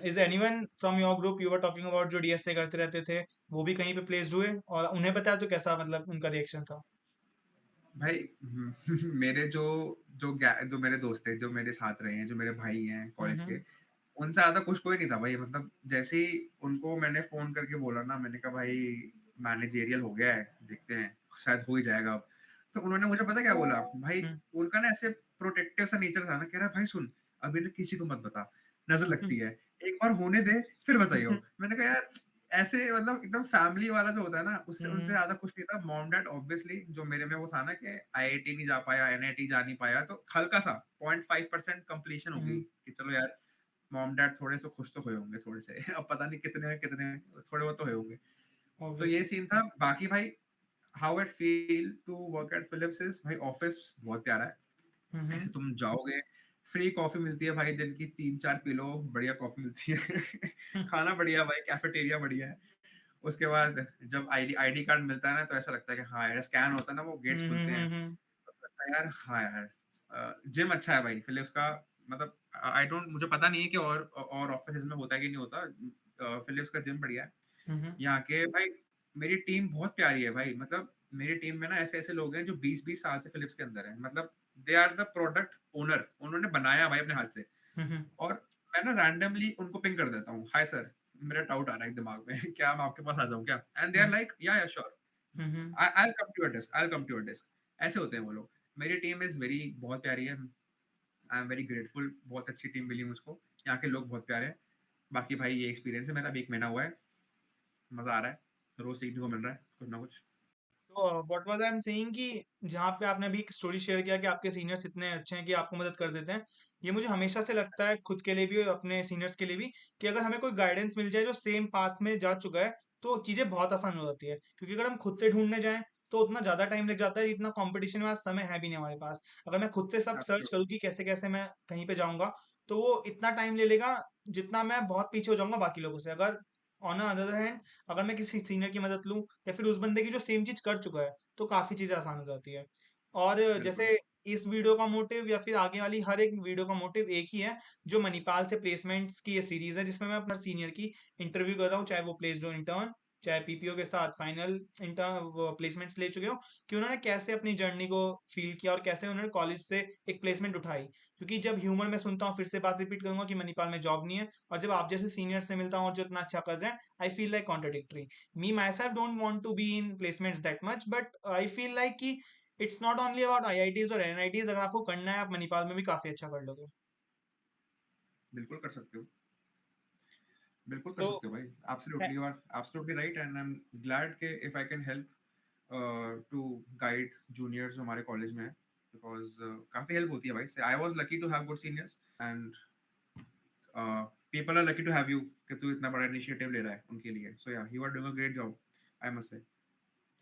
Speaker 2: is anyone from your group you were talking about जो DSA करते रहते थे, वो भी कहीं पे placed हुए और उन्हें बताया तो कैसा मतलब उनका रिएक्शन था?
Speaker 1: भाई मेरे जो मेरे दोस्त थे, जो मेरे साथ रहे हैं, जो मेरे भाई हैं कॉलेज के,
Speaker 2: हम्म।
Speaker 1: उनसे ज़्यादा खुश कोई नहीं था भाई। मतलब जैसे ही उनको मैंने फ़ोन करके बोला ना, मैंने कहा भाई मैनेजेरियल हो गया है, देखते हैं, शायद हो ही जाएगा अब। तो उन्होंने मुझे पता क्या बोला? भाई
Speaker 2: हम्म।
Speaker 1: उनका ना ऐसे प्रोटेक्टिव सा नेचर था ना, कह रहा है भाई सुन, अभी ना किसी को मत बता, नज़र लगती है, एक बार होने दे फिर बताइयो। मैंने कहा यार ऐसे मतलब एकदम फैमिली वाला जो होता है ना, उससे उनसे
Speaker 2: हम्म।
Speaker 1: ज़्यादा खुश नहीं था। मॉम डैड ऑब्वियसली जो मेरे में वो था ना कि आईआईटी नहीं जा पाया, एनआईटी जा नहीं पाया, तो हल्का-सा 0.5% कंप्लीशन हो गई
Speaker 2: हम्म।
Speaker 1: कि चलो यार मॉम डैड थोड़े से खुश तो हुए होंगे थोड़े से। अब पता नहीं कितने थोड़े बहुत तो हुए होंगे। तो ये
Speaker 2: ऑब्वियसली।
Speaker 1: सीन था। बाकी भाई how it feel to work at Philips is, भाई ऑफिस बहुत प्यारा है।
Speaker 2: हम्म।
Speaker 1: ऐसे तुम जाओगे, फ्री कॉफी मिलती है भाई, दिन की 3-4 पी लो, बढ़िया कॉफी मिलती है। खाना बढ़िया भाई, कैफेटेरिया बढ़िया है। उसके बाद जब आईडी आईडी कार्ड मिलता है ना, तो ऐसा लगता है कि हाँ यार, स्कैन होता है ना, वो गेट्स खुलते हैं,
Speaker 2: हम्म।
Speaker 1: तो ऐसा लगता है यार हाँ यार। जिम अच्छा है भाई फिलिप्स का। मतलब आई डोंट मुझे पता नहीं है कि और ऑफिसेज में होता है कि नहीं होता। फिलिप्स का जिम बढ़िया है।
Speaker 2: हम्म।
Speaker 1: यहाँ के भाई मेरी टीम बहुत प्यारी है भाई। मतलब मेरी टीम में ना ऐसे-ऐसे लोग हैं जो 20-20 साल से फिलिप्स के अंदर हैं। मतलब they are the product owner, उन्होंने बनाया भाई अपने हाथ से।
Speaker 2: हम्म।
Speaker 1: और मैं ना रैंडमली उनको पिंग कर देता हूँ, हाय सर, मेरा डाउट आ रहा है दिमाग में, क्या मैं आपके पास आ जाऊँ क्या? And they are like yeah sure,
Speaker 2: hmm.
Speaker 1: I will come to your desk, I will come to your desk. ऐसे होते हैं वो लोग। मेरी टीम इज़ वेरी बहुत प्यारी है। आई एम वेरी ग्रेटफुल, बहुत अच्छी टीम मिली मुझको। यहाँ के लोग बहुत प्यारे हैं। बाकी भाई ये एक्सपीरियंस है मेरा, अभी 1 महीना हुआ है, मज़ा आ रहा है। रोज़ सीखने को मिल रहा है कुछ ना कुछ।
Speaker 2: तो what was I am saying कि जहाँ पे आपने अभी एक स्टोरी शेयर किया कि आपके सीनियर्स इतने अच्छे हैं कि आपको मदद कर देते हैं, ये मुझे हमेशा से लगता है खुद के लिए भी और अपने सीनियर्स के लिए भी कि अगर हमें कोई गाइडेंस मिल जाए जो सेम पाथ में जा चुका है तो चीज़ें बहुत आसान हो जाती है, क्योंकि अगर हम खुद से ढूंढने जाएं तो उतना ज़्यादा टाइम लग जाता है जितना कंपटीशन में आज समय है भी नहीं हमारे पास। अगर मैं खुद से सब सर्च करूँ
Speaker 1: एब्सोल्युटली,
Speaker 2: कि कैसे कैसे मैं कहीं पे जाऊंगा तो वो इतना टाइम ले लेगा जितना मैं बहुत पीछे हो जाऊंगा बाकी लोगों से। अगर ऑन अदर हैंड अगर मैं किसी सीनियर की मदद लूं या फिर उस बंदे की जो सेम चीज कर चुका है तो काफ़ी चीज़ें आसान हो जाती है। और
Speaker 1: बिल्कुल।
Speaker 2: जैसे इस वीडियो का मोटिव या फिर आगे वाली हर एक वीडियो का मोटिव एक ही है, जो मणिपाल से प्लेसमेंट्स की ये सीरीज़ है जिसमें मैं अपना सीनियर की इंटरव्यू कर रहा हूँ, चाहे वो प्लेस्ड हो इंटर्न, चाहे पीपीओ के साथ फाइनल इंटर्न वो प्लेसमेंट्स ले चुके हो, कि उन्होंने कैसे अपनी जर्नी को फ़ील किया और कैसे उन्होंने कॉलेज से एक प्लेसमेंट उठाई। क्योंकि जब ह्यूमर में सुनता हूँ, फिर से बात रिपीट करूँगा कि मणिपाल में जॉब नहीं है, और जब आप जैसे सीनियर से मिलता हूँ और जो इतना अच्छा कर रहे हैं, I feel like contradictory. Me myself don't want to be in placements that much, but I feel like कि it's not only about IITs और NITs, अगर आपको करना है आप मणिपाल में भी काफी अच्छा कर लोगे।
Speaker 1: बिल्कुल कर सकते हो। बिल्कुल कर
Speaker 2: So
Speaker 1: सकते हो भाई। Absolutely you are absolutely right, and I am glad के if I can help to guide juniors जो हमारे कॉलेज में है, बिकॉज़ काफ़ी हेल्प होती है भाई। I was lucky to have good seniors, and people are lucky to have you कि तू इतना बड़ा इनिशिएटिव ले रहा है उनके लिए। So yeah you are doing a great job, I must say.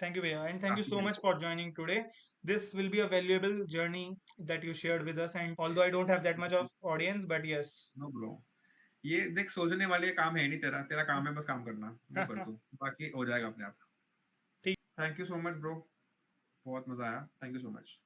Speaker 2: thank you भैया, and thank you
Speaker 1: काफ़ी
Speaker 2: so
Speaker 1: हेल्प
Speaker 2: much
Speaker 1: होगी।
Speaker 2: for joining today. This will be a valuable journey that you shared with us, and although I don't have that much of audience, but yes.
Speaker 1: No bro, ये देख सोचने वाले काम है नहीं तेरा, तेरा काम है बस काम करना, वो कर तू, बाकी हो जाएगा अपने आप।
Speaker 2: ठीक।
Speaker 1: Thank you so much bro, बहुत मज़ा आया। Thank you so much.